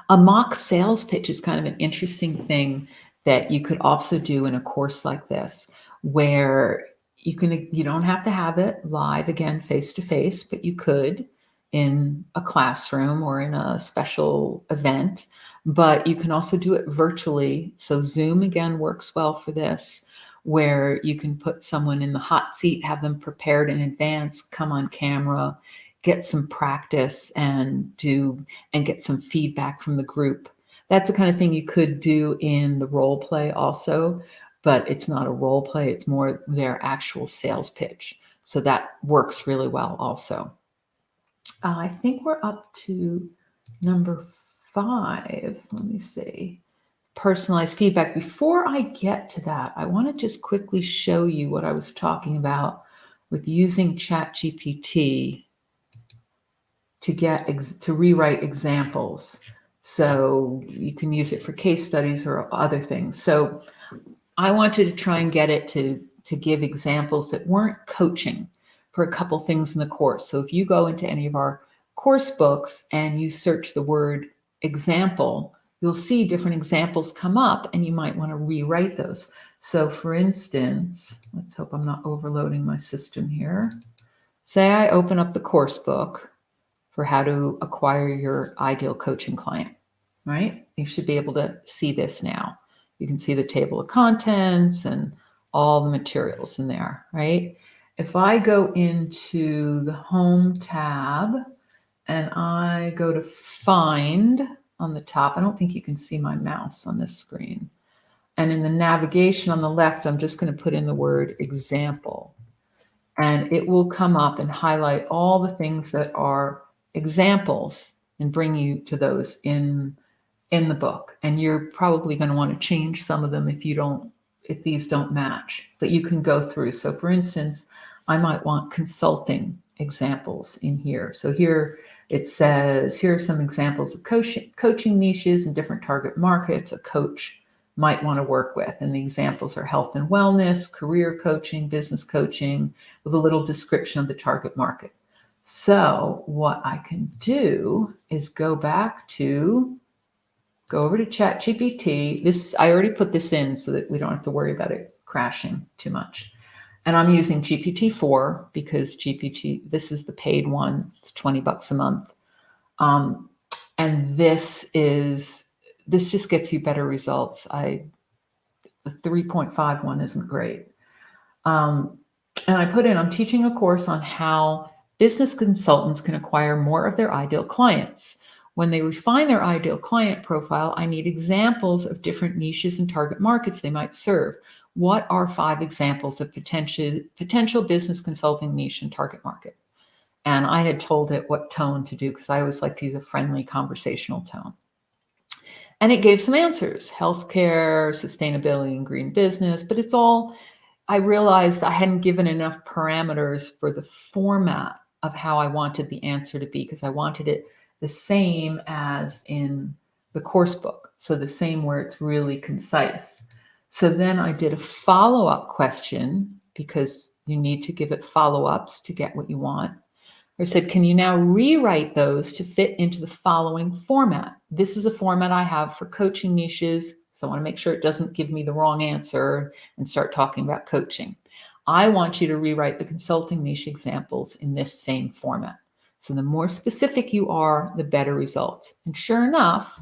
A mock sales pitch is kind of an interesting thing that you could also do in a course like this, where you don't have to have it live again face to face, but you could in a classroom or in a special event, but you can also do it virtually. So Zoom again works well for this, where you can put someone in the hot seat, have them prepared in advance, come on camera, get some practice and get some feedback from the group. That's the kind of thing you could do in the role play also, but it's not a role play, it's more their actual sales pitch. So that works really well also. I think we're up to number 5. Let me see. Personalized feedback. Before I get to that, I want to just quickly show you what I was talking about with using ChatGPT to rewrite examples. So you can use it for case studies or other things. So I wanted to try and get it to give examples that weren't coaching for a couple things in the course. So if you go into any of our course books and you search the word example, you'll see different examples come up, and you might want to rewrite those. So for instance, let's hope I'm not overloading my system here. Say I open up the course book for how to acquire your ideal coaching client, right? You should be able to see this now. You can see the table of contents and all the materials in there, right? If I go into the Home tab and I go to Find on the top, I don't think you can see my mouse on this screen. And in the navigation on the left, I'm just going to put in the word example. And it will come up and highlight all the things that are examples and bring you to those in the book. And you're probably going to want to change some of them if these don't match, but you can go through. So for instance, I might want consulting examples in here. So here it says, here are some examples of coaching niches and different target markets a coach might want to work with. And the examples are health and wellness, career coaching, business coaching, with a little description of the target market. So what I can do is go over to ChatGPT. I already put this in so that we don't have to worry about it crashing too much. And I'm using GPT-4 because this is the paid one. It's $20 a month. And this just gets you better results. The 3.5 one isn't great. And I put in, I'm teaching a course on how business consultants can acquire more of their ideal clients. When they refine their ideal client profile, I need examples of different niches and target markets they might serve. What are 5 examples of potential business consulting niche and target market? And I had told it what tone to do because I always like to use a friendly conversational tone. And it gave some answers: healthcare, sustainability, and green business. But I realized I hadn't given enough parameters for the format of how I wanted the answer to be, because I wanted it the same as in the course book. So the same where it's really concise. So then I did a follow-up question, because you need to give it follow-ups to get what you want. I said, can you now rewrite those to fit into the following format? This is a format I have for coaching niches, so I want to make sure it doesn't give me the wrong answer and start talking about coaching. I want you to rewrite the consulting niche examples in this same format. So the more specific you are, the better results. And sure enough,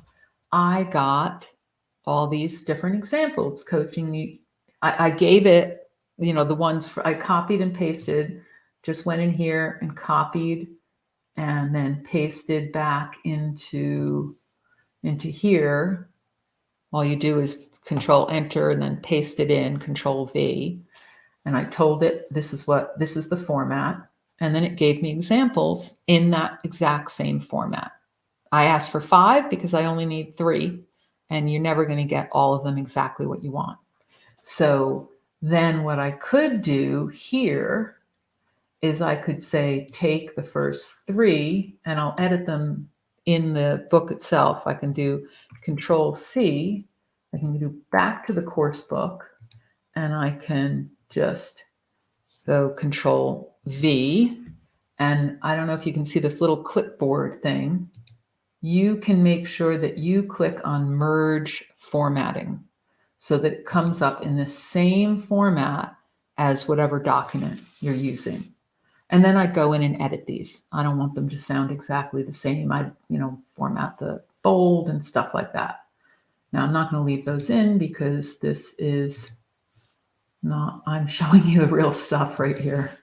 I got all these different examples. Coaching you, I gave it, the ones I copied and pasted, just went in here and copied and then pasted back into here. All you do is Control Enter and then paste it in, Control V. And I told it, this is the format. And then it gave me examples in that exact same format. I asked for 5 because I only need 3, and you're never going to get all of them exactly what you want. So then what I could do here is I could say, take the first 3, and I'll edit them in the book itself. I can do Control C. I can do back to the course book, and I can just go Control V. And I don't know if you can see this little clipboard thing. You can make sure that you click on Merge Formatting so that it comes up in the same format as whatever document you're using. And then I'd go in and edit these. I don't want them to sound exactly the same. I'd, format the bold and stuff like that. Now I'm not going to leave those in because this is not, I'm showing you the real stuff right here.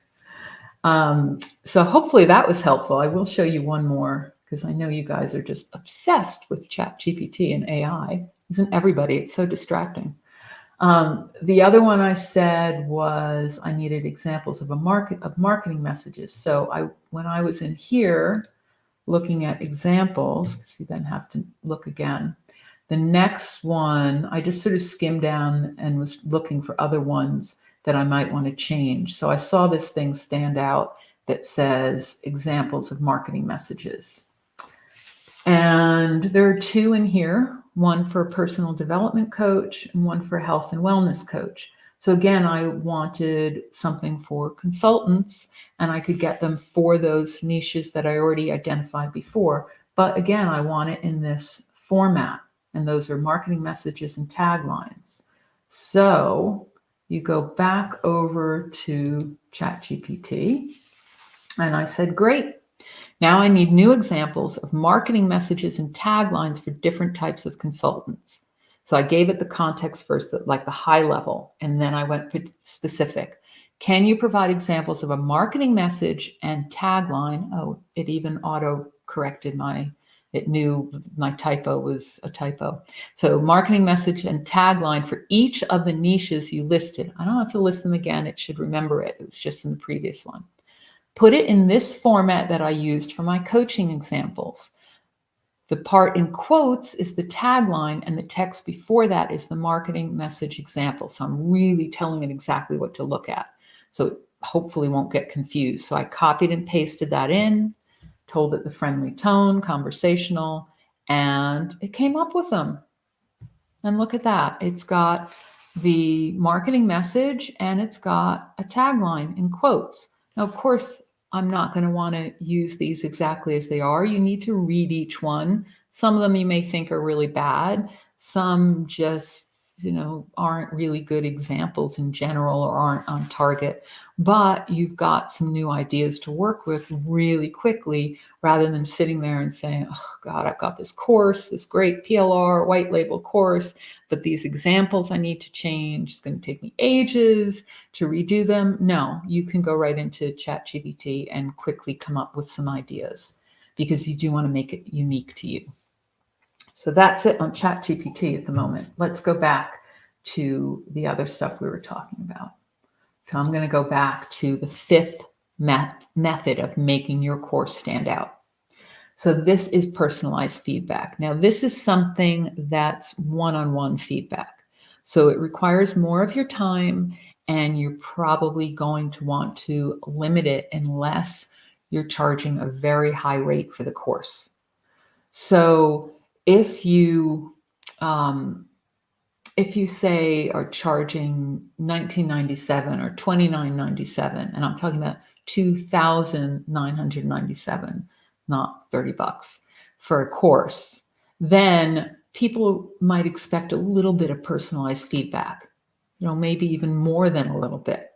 So hopefully that was helpful. I will show you one more because I know you guys are just obsessed with ChatGPT and AI. Isn't everybody? It's so distracting. The other one I said was I needed examples of marketing messages. So when I was in here looking at examples, because you then have to look again, the next one, I just sort of skimmed down and was looking for other ones that I might want to change. So I saw this thing stand out that says examples of marketing messages. And there are 2 in here, one for a personal development coach and one for a health and wellness coach. So again, I wanted something for consultants, and I could get them for those niches that I already identified before. But again, I want it in this format, and those are marketing messages and taglines. So you go back over to ChatGPT, and I said, great. Now I need new examples of marketing messages and taglines for different types of consultants. So I gave it the context first, like the high level, and then I went to specific. Can you provide examples of a marketing message and tagline? Oh, it even auto-corrected it knew my typo was a typo. So marketing message and tagline for each of the niches you listed. I don't have to list them again. It should remember it. It was just in the previous one. Put it in this format that I used for my coaching examples. The part in quotes is the tagline, and the text before that is the marketing message example. So I'm really telling it exactly what to look at. So it hopefully won't get confused. So I copied and pasted that in, told it the friendly tone, conversational, and it came up with them. And look at that. It's got the marketing message and it's got a tagline in quotes. Now, of course, I'm not going to want to use these exactly as they are. You need to read each one. Some of them you may think are really bad. Some just, aren't really good examples in general or aren't on target. But you've got some new ideas to work with really quickly rather than sitting there and saying, oh, God, I've got this course, this great PLR white label course, but these examples I need to change. It's going to take me ages to redo them. No, you can go right into ChatGPT and quickly come up with some ideas because you do want to make it unique to you. So that's it on ChatGPT at the moment. Let's go back to the other stuff we were talking about. So I'm going to go back to the 5th method of making your course stand out. So this is personalized feedback. Now, this is something that's one-on-one feedback. So it requires more of your time, and you're probably going to want to limit it unless you're charging a very high rate for the course. So if you say are charging $19.97 or $29.97, and I'm talking about $2,997, not $30 for a course, then people might expect a little bit of personalized feedback, maybe even more than a little bit.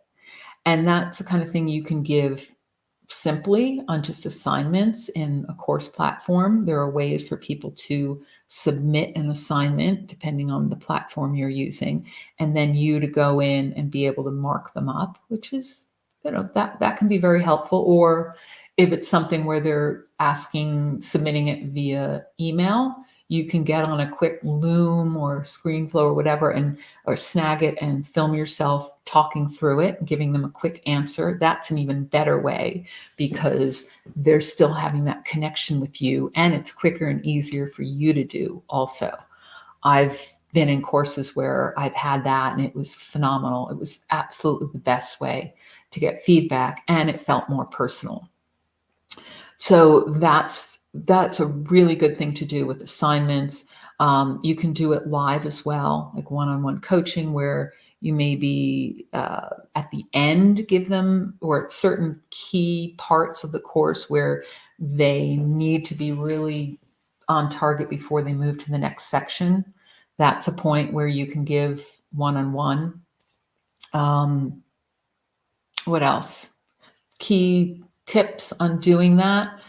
And that's the kind of thing you can give simply on just assignments in a course platform. There are ways for people to submit an assignment depending on the platform you're using, and then you to go in and be able to mark them up, which is, that can be very helpful. Or if it's something where they're submitting it via email, you can get on a quick Loom or ScreenFlow or whatever, or Snagit, and film yourself talking through it, giving them a quick answer. That's an even better way, because they're still having that connection with you, and it's quicker and easier for you to do also. I've been in courses where I've had that, and it was phenomenal. It was absolutely the best way to get feedback, and it felt more personal. So that's a really good thing to do with assignments. You can do it live as well, like one-on-one coaching, where you maybe at the end give them, or at certain key parts of the course where they need to be really on target before they move to the next section. That's a point where you can give one-on-one. What else? Key tips on doing that.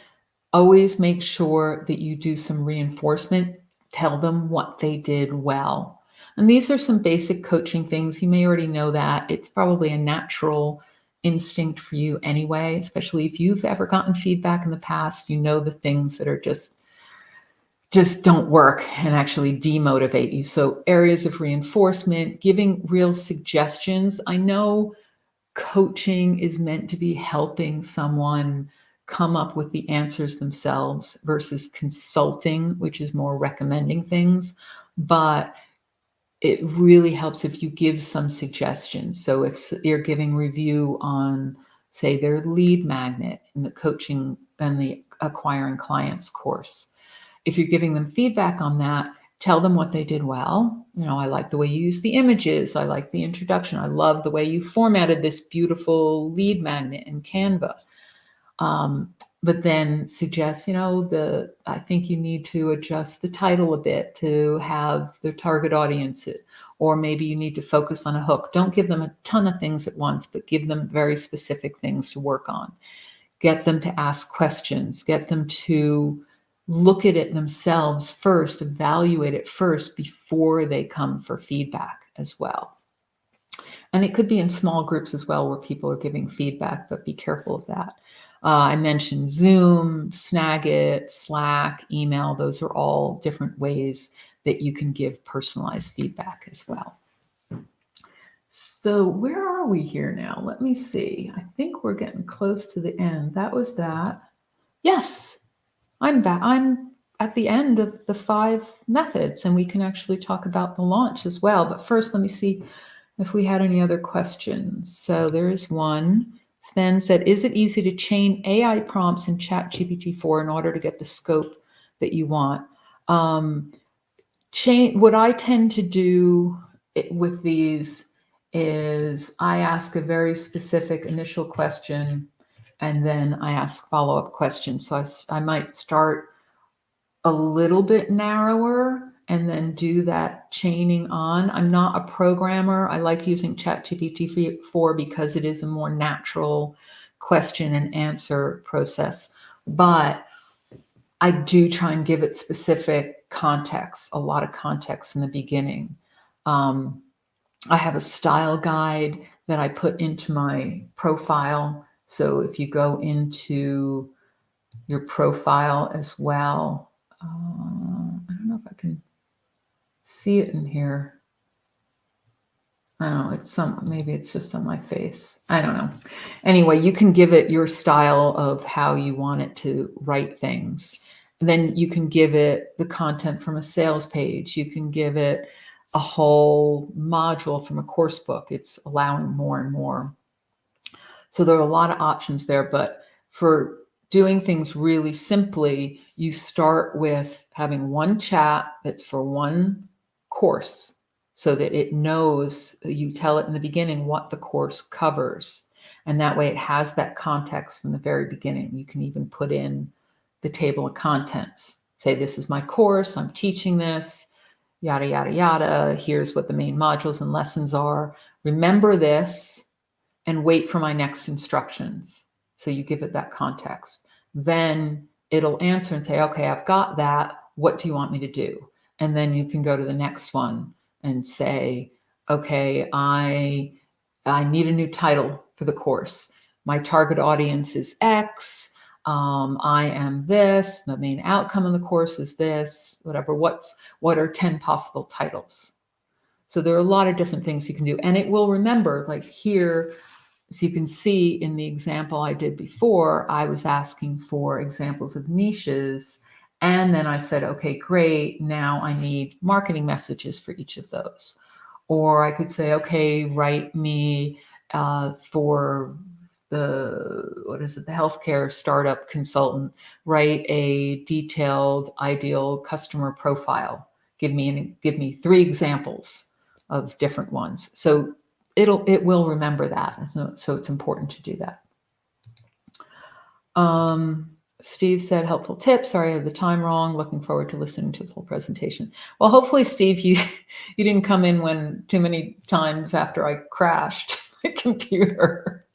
Always make sure that you do some reinforcement. Tell them what they did well. And these are some basic coaching things. You may already know that. It's probably a natural instinct for you anyway, especially if you've ever gotten feedback in the past. You know the things that are just don't work and actually demotivate you. So areas of reinforcement, giving real suggestions. I know coaching is meant to be helping someone come up with the answers themselves versus consulting, which is more recommending things. But it really helps if you give some suggestions. So if you're giving review on, say, their lead magnet in the coaching and the acquiring clients course, if you're giving them feedback on that, tell them what they did well. I like the way you use the images. I like the introduction. I love the way you formatted this beautiful lead magnet in Canva. But then suggest, I think you need to adjust the title a bit to have the target audiences, or maybe you need to focus on a hook. Don't give them a ton of things at once, but give them very specific things to work on. Get them to ask questions. Get them to look at it themselves first, evaluate it first before they come for feedback as well. And it could be in small groups as well where people are giving feedback, but be careful of that. I mentioned Zoom, Snagit, Slack, email. Those are all different ways that you can give personalized feedback as well. So where are we here now? Let me see. I think we're getting close to the end. That was that. Yes, I'm back. I'm at the end of the 5 methods, and we can actually talk about the launch as well. But first, let me see if we had any other questions. So there is one. Sven said, is it easy to chain AI prompts in ChatGPT 4 in order to get the scope that you want? What I tend to do with these is I ask a very specific initial question, and then I ask follow-up questions. So I might start a little bit narrower and then do that chaining on. I'm not a programmer. I like using ChatGPT 4 because it is a more natural question and answer process. But I do try and give it specific context, a lot of context in the beginning. I have a style guide that I put into my profile. So if you go into your profile as well, I don't know if I can see it in here. I don't know, maybe it's just on my face. I don't know. Anyway, you can give it your style of how you want it to write things. And then you can give it the content from a sales page. You can give it a whole module from a course book. It's allowing more and more. So there are a lot of options there, but for doing things really simply, you start with having one chat that's for one course so that it knows, you tell it in the beginning what the course covers. And that way it has that context from the very beginning. You can even put in the table of contents. Say, this is my course, I'm teaching this, yada, yada, yada. Here's what the main modules and lessons are. Remember this and wait for my next instructions. So you give it that context. Then it'll answer and say, okay, I've got that. What do you want me to do? And then you can go to the next one and say, okay, I need a new title for the course. My target audience is X. I am this. The main outcome of the course is this. Whatever. What are 10 possible titles? So there are a lot of different things you can do, and it will remember. Like here, as you can see in the example I did before, I was asking for examples of niches, and then I said, okay, great. Now I need marketing messages for each of those. Or I could say, okay, write me for the healthcare startup consultant, write a detailed ideal customer profile. Give me 3 examples of different ones. So it will remember that. So it's important to do that. Steve said, helpful tips. Sorry, I have the time wrong. Looking forward to listening to the full presentation. Well, hopefully, Steve, you didn't come in when too many times after I crashed my computer.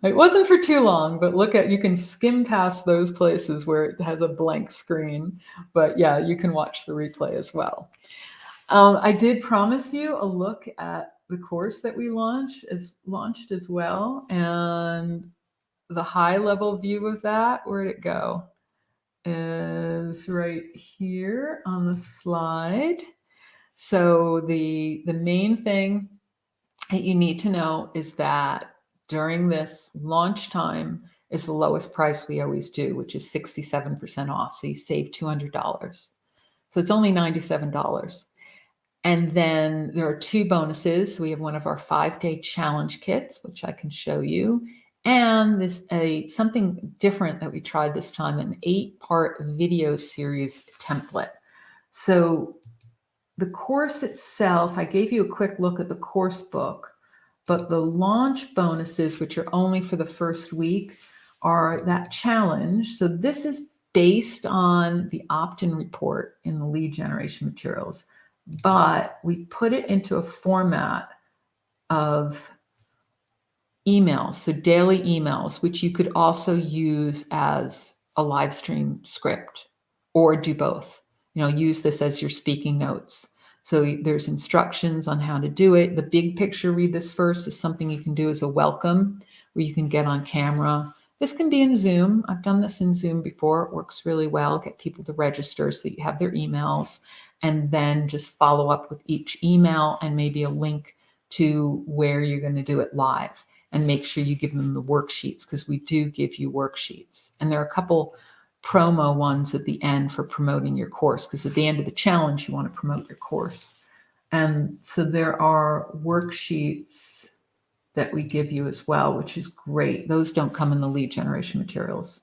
It wasn't for too long, but you can skim past those places where it has a blank screen. But yeah, you can watch the replay as well. I did promise you a look at the course that we launched as well, and the high level view of that, where'd it go? Is right here on the slide. So the main thing that you need to know is that during this launch time is the lowest price we always do, which is 67% off. So you save $200. So it's only $97. And then there are 2 bonuses. We have one of our 5-day challenge kits, which I can show you. And something different that we tried this time, an 8-part video series template. So the course itself, I gave you a quick look at the course book, but the launch bonuses, which are only for the first week, are that challenge. So this is based on the opt-in report in the lead generation materials, but we put it into a format of emails, so daily emails, which you could also use as a live stream script or do both. Use this as your speaking notes. So there's instructions on how to do it. The big picture, read this first, is something you can do as a welcome where you can get on camera. This can be in Zoom. I've done this in Zoom before. It works really well. Get people to register so that you have their emails, and then just follow up with each email and maybe a link to where you're going to do it live. And make sure you give them the worksheets, because we do give you worksheets. And there are a couple promo ones at the end for promoting your course, because at the end of the challenge, you want to promote your course. And so there are worksheets that we give you as well, which is great. Those don't come in the lead generation materials.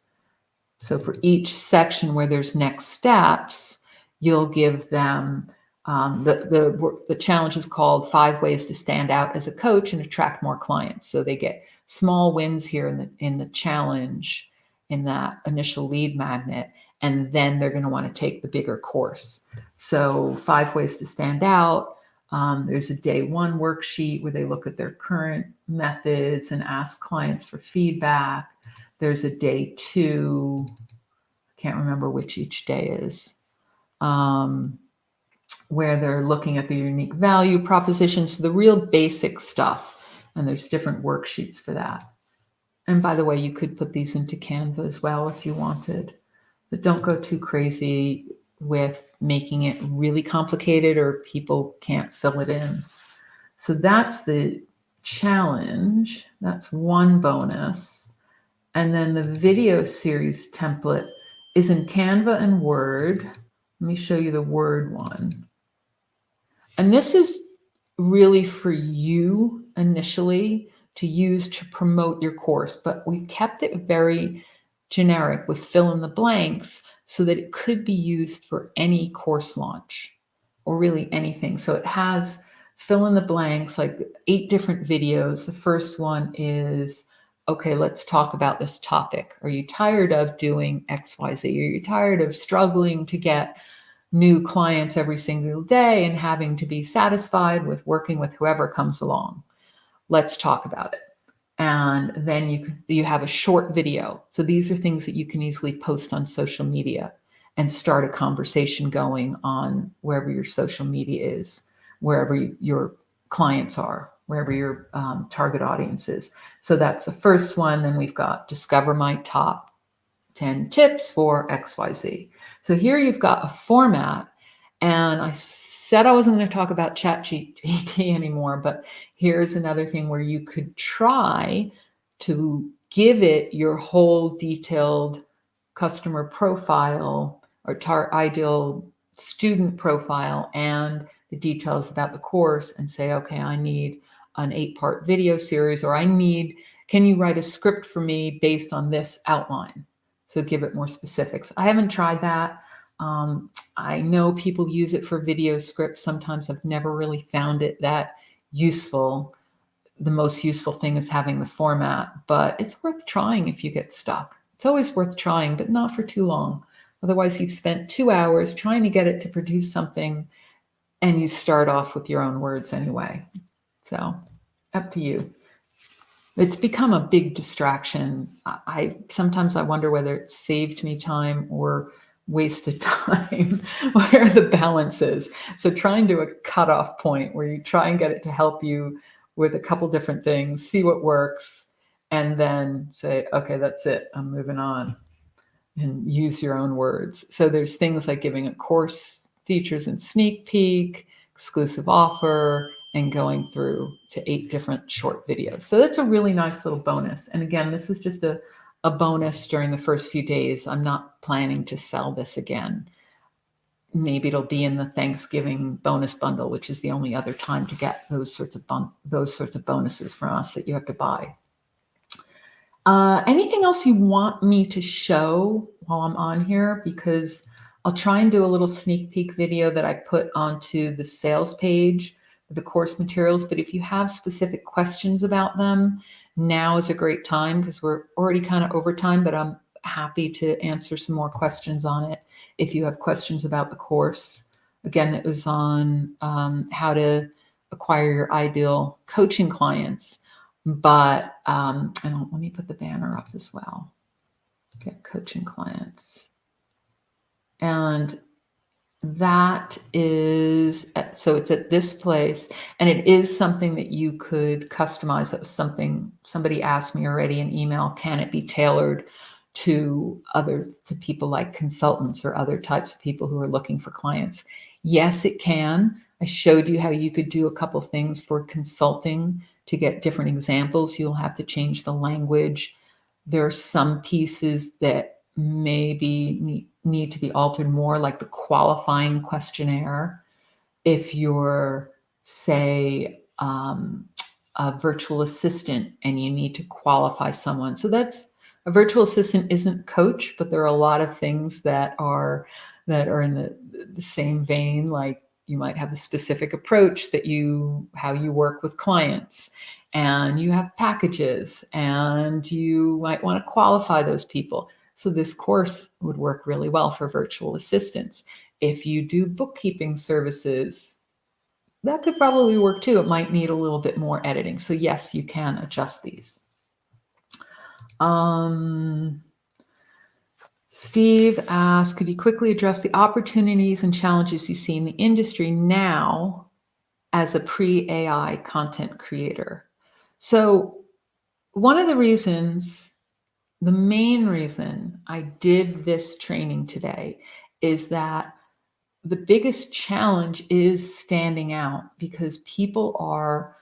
So for each section where there's next steps, you'll give them the challenge is called 5 Ways to Stand Out as a Coach and Attract More Clients. So they get small wins here in the challenge, in that initial lead magnet, and then they're going to want to take the bigger course. So 5 Ways to Stand Out. There's a day 1 worksheet where they look at their current methods and ask clients for feedback. There's a day 2. I can't remember which each day is. Where they're looking at the unique value propositions, so the real basic stuff. And there's different worksheets for that. And by the way, you could put these into Canva as well if you wanted, but don't go too crazy with making it really complicated or people can't fill it in. So that's the challenge. That's one bonus. And then the video series template is in Canva and Word. Let me show you the Word one. And this is really for you initially to use to promote your course, but we've kept it very generic with fill in the blanks so that it could be used for any course launch or really anything. So it has fill in the blanks, like 8 different videos. The first one is, okay, let's talk about this topic. Are you tired of doing XYZ? Are you tired of struggling to get new clients every single day and having to be satisfied with working with whoever comes along? Let's talk about it. And then you have a short video. So these are things that you can easily post on social media and start a conversation going on wherever your social media is, wherever your clients are, wherever your target audience is. So that's the first one. Then we've got discover my top 10 tips for XYZ. So here you've got a format. And I said I wasn't going to talk about ChatGPT anymore, but here's another thing where you could try to give it your whole detailed customer profile or ideal student profile and the details about the course and say, okay, I need an 8-part video series, or can you write a script for me based on this outline? So give it more specifics. I haven't tried that. I know people use it for video scripts. Sometimes I've never really found it that useful. The most useful thing is having the format, but it's worth trying if you get stuck. It's always worth trying, but not for too long. Otherwise, you've spent 2 hours trying to get it to produce something, and you start off with your own words anyway. So, up to you. It's become a big distraction. Sometimes I wonder whether it saved me time or wasted time, where the balance is. So try and do a cutoff point where you try and get it to help you with a couple different things, see what works, and then say, okay, that's it, I'm moving on, and use your own words. So there's things like giving a course features and sneak peek, exclusive offer, and going through to 8 different short videos. So that's a really nice little bonus. And again, this is just a bonus during the first few days. I'm not planning to sell this again. Maybe it'll be in the Thanksgiving bonus bundle, which is the only other time to get those sorts of bonuses from us that you have to buy. Anything else you want me to show while I'm on here? Because I'll try and do a little sneak peek video that I put onto the sales page for the course materials. But if you have specific questions about them, now is a great time, because we're already kind of over time, but I'm happy to answer some more questions on it. If you have questions about the course, again, it was on how to acquire your ideal coaching clients. But let me put the banner up as well. Get coaching clients. And that is, so it's at this place, and it is something that you could customize. That was something somebody asked me already in email. Can it be tailored to people like consultants or other types of people who are looking for clients? Yes, it can. I showed you how you could do a couple things for consulting. To get different examples, you'll have to change the language. There are some pieces that maybe need to be altered more, like the qualifying questionnaire. If you're, say, a virtual assistant and you need to qualify someone. So that's, a virtual assistant isn't coach, but there are a lot of things that are in the same vein, like you might have a specific approach how you work with clients, and you have packages, and you might want to qualify those people. So this course would work really well for virtual assistants. If you do bookkeeping services, that could probably work too. It might need a little bit more editing. So yes, you can adjust these. Steve asked, could you quickly address the opportunities and challenges you see in the industry now as a pre-AI content creator? So one of the reasons, the main reason I did this training today is that the biggest challenge is standing out, because people are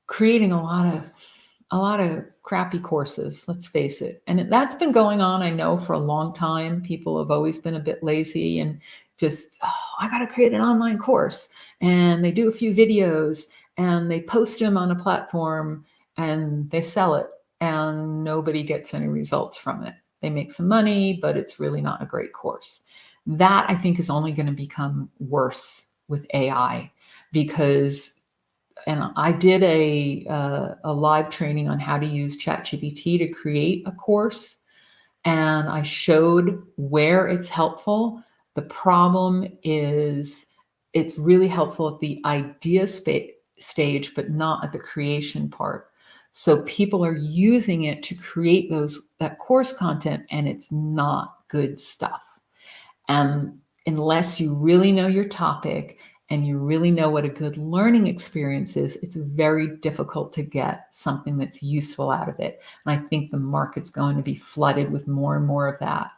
creating a lot of crappy courses, let's face it. And that's been going on, I know, for a long time. People have always been a bit lazy and just, I got to create an online course. And they do a few videos and they post them on a platform and they sell it, and nobody gets any results from it. They make some money, but it's really not a great course. That, I think, is only going to become worse with AI, because and I did a live training on how to use ChatGPT to create a course, and I showed where it's helpful. The problem is it's really helpful at the idea stage, but not at the creation part. So people are using it to create that course content, and it's not good stuff. And unless you really know your topic and you really know what a good learning experience is, it's very difficult to get something that's useful out of it. And I think the market's going to be flooded with more and more of that.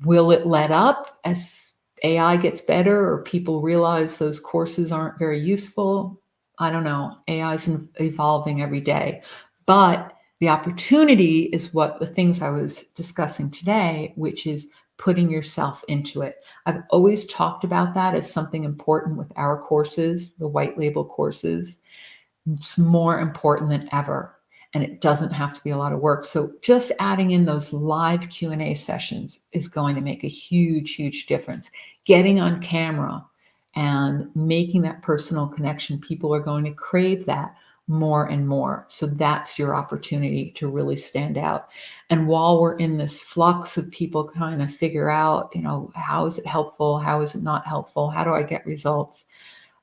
Will it let up as AI gets better or people realize those courses aren't very useful? I don't know. AI is evolving every day. But the opportunity is what the things I was discussing today, which is putting yourself into it. I've always talked about that as something important with our courses, the white label courses. It's more important than ever. And it doesn't have to be a lot of work. So just adding in those live Q&A sessions is going to make a huge, huge difference. Getting on camera and making that personal connection, people are going to crave that more and more. So that's your opportunity to really stand out. And while we're in this flux of people trying to figure out, how is it helpful? How is it not helpful? How do I get results?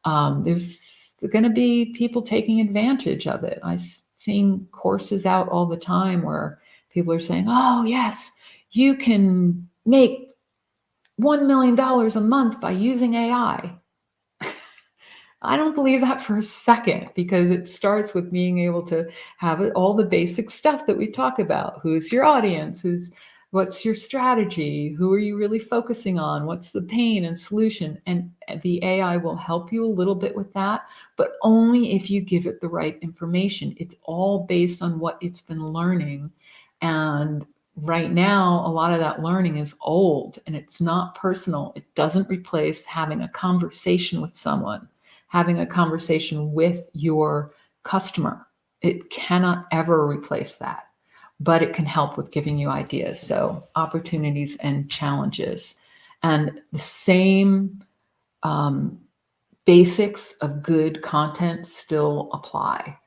There's going to be people taking advantage of it. I've seen courses out all the time where people are saying, oh, yes, you can make $1 million a month by using AI. I don't believe that for a second, because it starts with being able to have all the basic stuff that we talk about. Who's your audience? What's your strategy? Who are you really focusing on? What's the pain and solution? And the AI will help you a little bit with that, but only if you give it the right information. It's all based on what it's been learning. And right now, a lot of that learning is old and it's not personal. It doesn't replace having a conversation with someone, having a conversation with your customer. It cannot ever replace that, but it can help with giving you ideas. So opportunities and challenges. And the same basics of good content still apply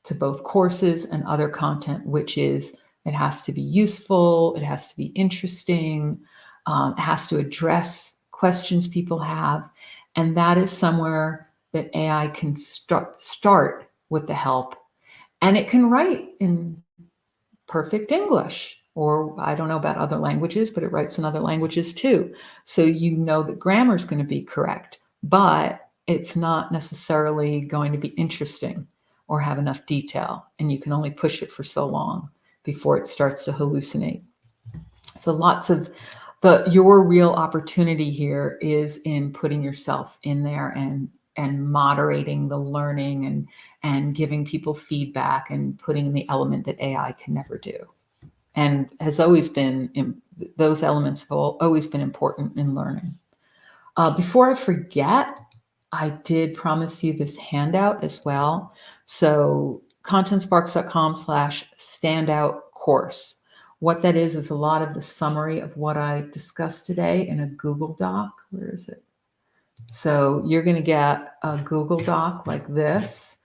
to both courses and other content, which is it has to be useful, it has to be interesting, it has to address questions people have. And that is somewhere that AI can start with the help. And it can write in perfect English, or I don't know about other languages, but it writes in other languages too. So you know that grammar is going to be correct, but it's not necessarily going to be interesting or have enough detail. And you can only push it for so long before it starts to hallucinate. So lots of your real opportunity here is in putting yourself in there and moderating the learning and giving people feedback and putting the element that AI can never do. And has always been, those elements have always been important in learning. Before I forget, I did promise you this handout as well. So contentsparks.com/standout course. What that is a lot of the summary of what I discussed today in a Google Doc. Where is it? So you're going to get a Google Doc like this,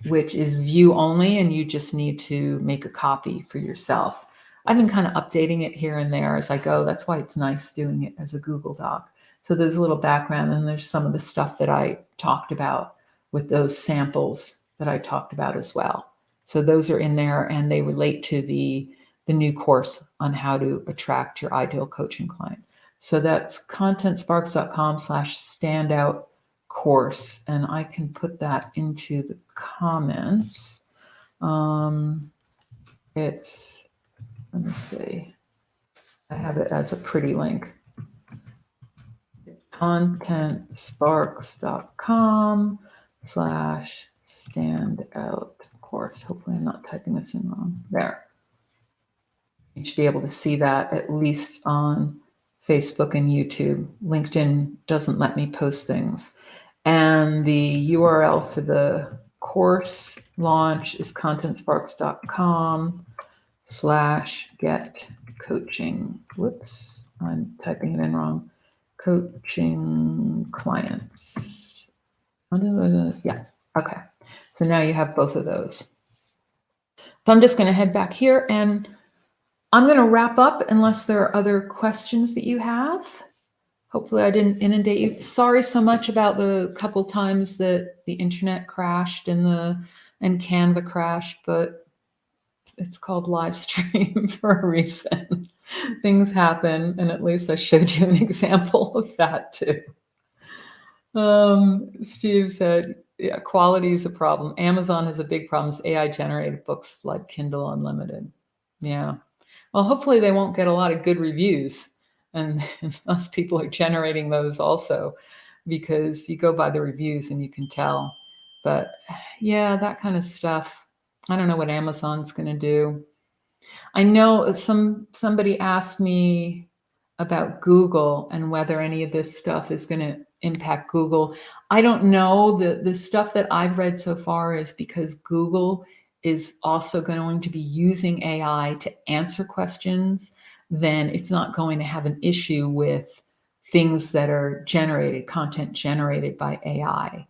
which is view only, and you just need to make a copy for yourself. I've been kind of updating it here and there as I go. That's why it's nice doing it as a Google Doc. So there's a little background, and there's some of the stuff that I talked about with those samples that I talked about as well. So those are in there, and they relate to the new course on how to attract your ideal coaching client. So that's contentsparks.com/standout course, and I can put that into the comments. It's, let me see, I have it as a pretty link. contentsparks.com/standout course. Hopefully I'm not typing this in wrong. There. You should be able to see that at least on Facebook and YouTube. LinkedIn doesn't let me post things. And the URL for the course launch is contentsparks.com/get coaching. Whoops, I'm typing it in wrong. Coaching clients. Yeah, okay. So now you have both of those. So I'm just going to head back here and I'm going to wrap up unless there are other questions that you have. Hopefully I didn't inundate you. Sorry so much about the couple times that the internet crashed in the and Canva crashed, but it's called live stream for a reason. Things happen, and at least I showed you an example of that too. Steve said, yeah, quality is a problem. Amazon has a big problem. AI generated books flood Kindle Unlimited. Yeah. Well, hopefully they won't get a lot of good reviews, and most people are generating those also, because you go by the reviews and you can tell. But yeah, that kind of stuff. I don't know what Amazon's going to do. I know somebody asked me about Google and whether any of this stuff is going to impact Google. I don't know. The stuff that I've read so far is because Google is also going to be using AI to answer questions, then it's not going to have an issue with things that are generated, content generated by AI.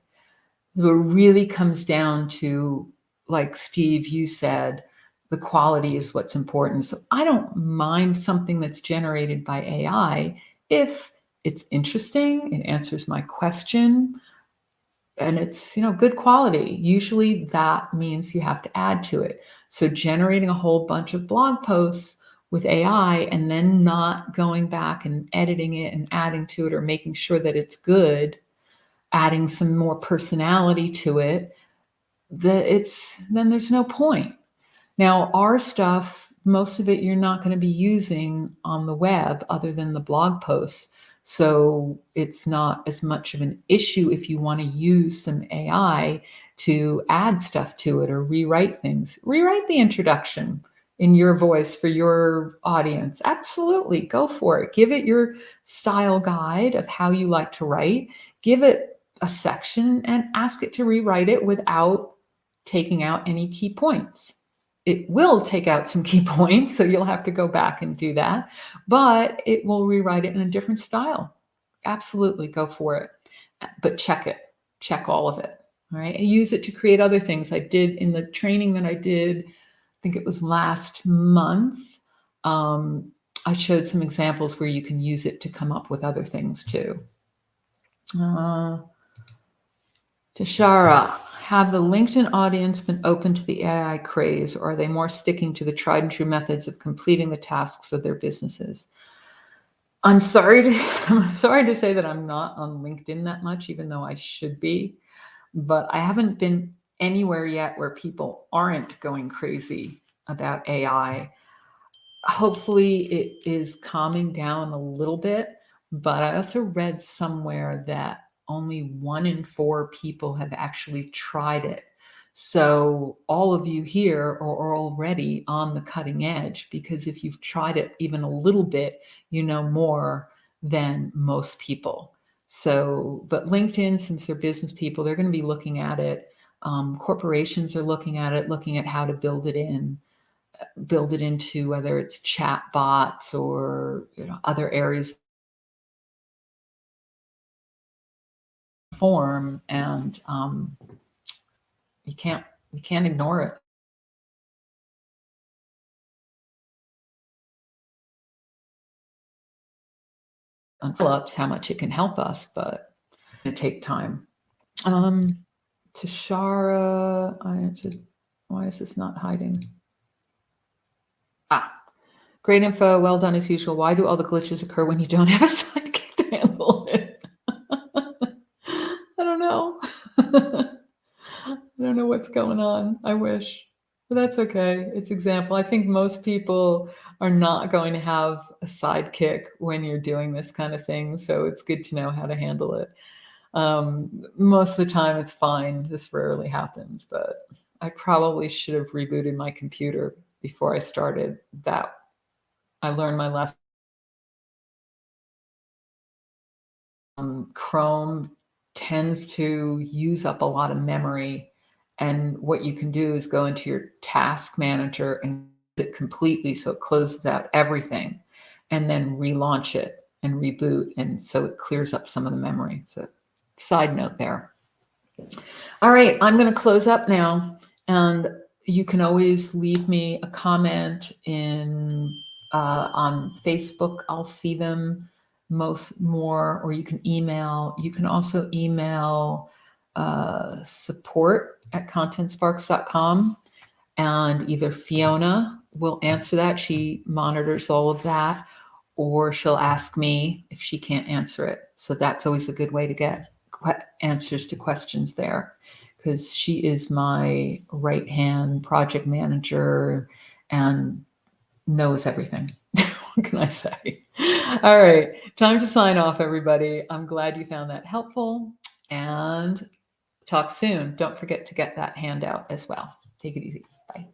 It really comes down to, like Steve, you said, the quality is what's important. So I don't mind something that's generated by AI if it's interesting, it answers my question, and it's, good quality. Usually that means you have to add to it. So generating a whole bunch of blog posts with AI and then not going back and editing it and adding to it or making sure that it's good, adding some more personality to it, then there's no point. Now, our stuff, most of it you're not going to be using on the web other than the blog posts. So it's not as much of an issue if you want to use some AI to add stuff to it or rewrite things. Rewrite the introduction in your voice for your audience. Absolutely, go for it. Give it your style guide of how you like to write. Give it a section and ask it to rewrite it without taking out any key points. It will take out some key points, so you'll have to go back and do that, but it will rewrite it in a different style. Absolutely, go for it. But check it. Check all of it. All right. And use it to create other things. I did in the training that I did, I think it was last month. I showed some examples where you can use it to come up with other things too. Tashara, have the LinkedIn audience been open to the AI craze, or are they more sticking to the tried and true methods of completing the tasks of their businesses? I'm sorry to say that I'm not on LinkedIn that much, even though I should be, but I haven't been anywhere yet where people aren't going crazy about AI. Hopefully it is calming down a little bit, but I also read somewhere that only 1 in 4 people have actually tried it. So all of you here are already on the cutting edge, because if you've tried it even a little bit, you know more than most people. So, but LinkedIn, since they're business people, they're going to be looking at it. Corporations are looking at it, looking at how to build it into whether it's chat bots or other areas form, and you can't ignore it. Develops how much it can help us, but it take time. Tashara, I answered. Why is this not hiding? Great info. Well done as usual. Why do all the glitches occur when you don't have a sidekick to handle it? I don't know. I don't know what's going on. I wish. But that's okay. It's example. I think most people are not going to have a sidekick when you're doing this kind of thing. So it's good to know how to handle it. Most of the time it's fine. This rarely happens, but I probably should have rebooted my computer before I started that. I learned my lesson. Chrome tends to use up a lot of memory. And what you can do is go into your task manager and use it completely so it closes out everything, and then relaunch it and reboot. And so it clears up some of the memory. So side note there. All right, I'm going to close up now. And you can always leave me a comment on Facebook. I'll see them more, or you can email. You can also email support@contentsparks.com, and either Fiona will answer that. She monitors all of that, or she'll ask me if she can't answer it. So that's always a good way to get answers to questions there, because she is my right-hand project manager and knows everything. What can I say? All right, time to sign off, everybody. I'm glad you found that helpful, and talk soon. Don't forget to get that handout as well. Take it easy. Bye.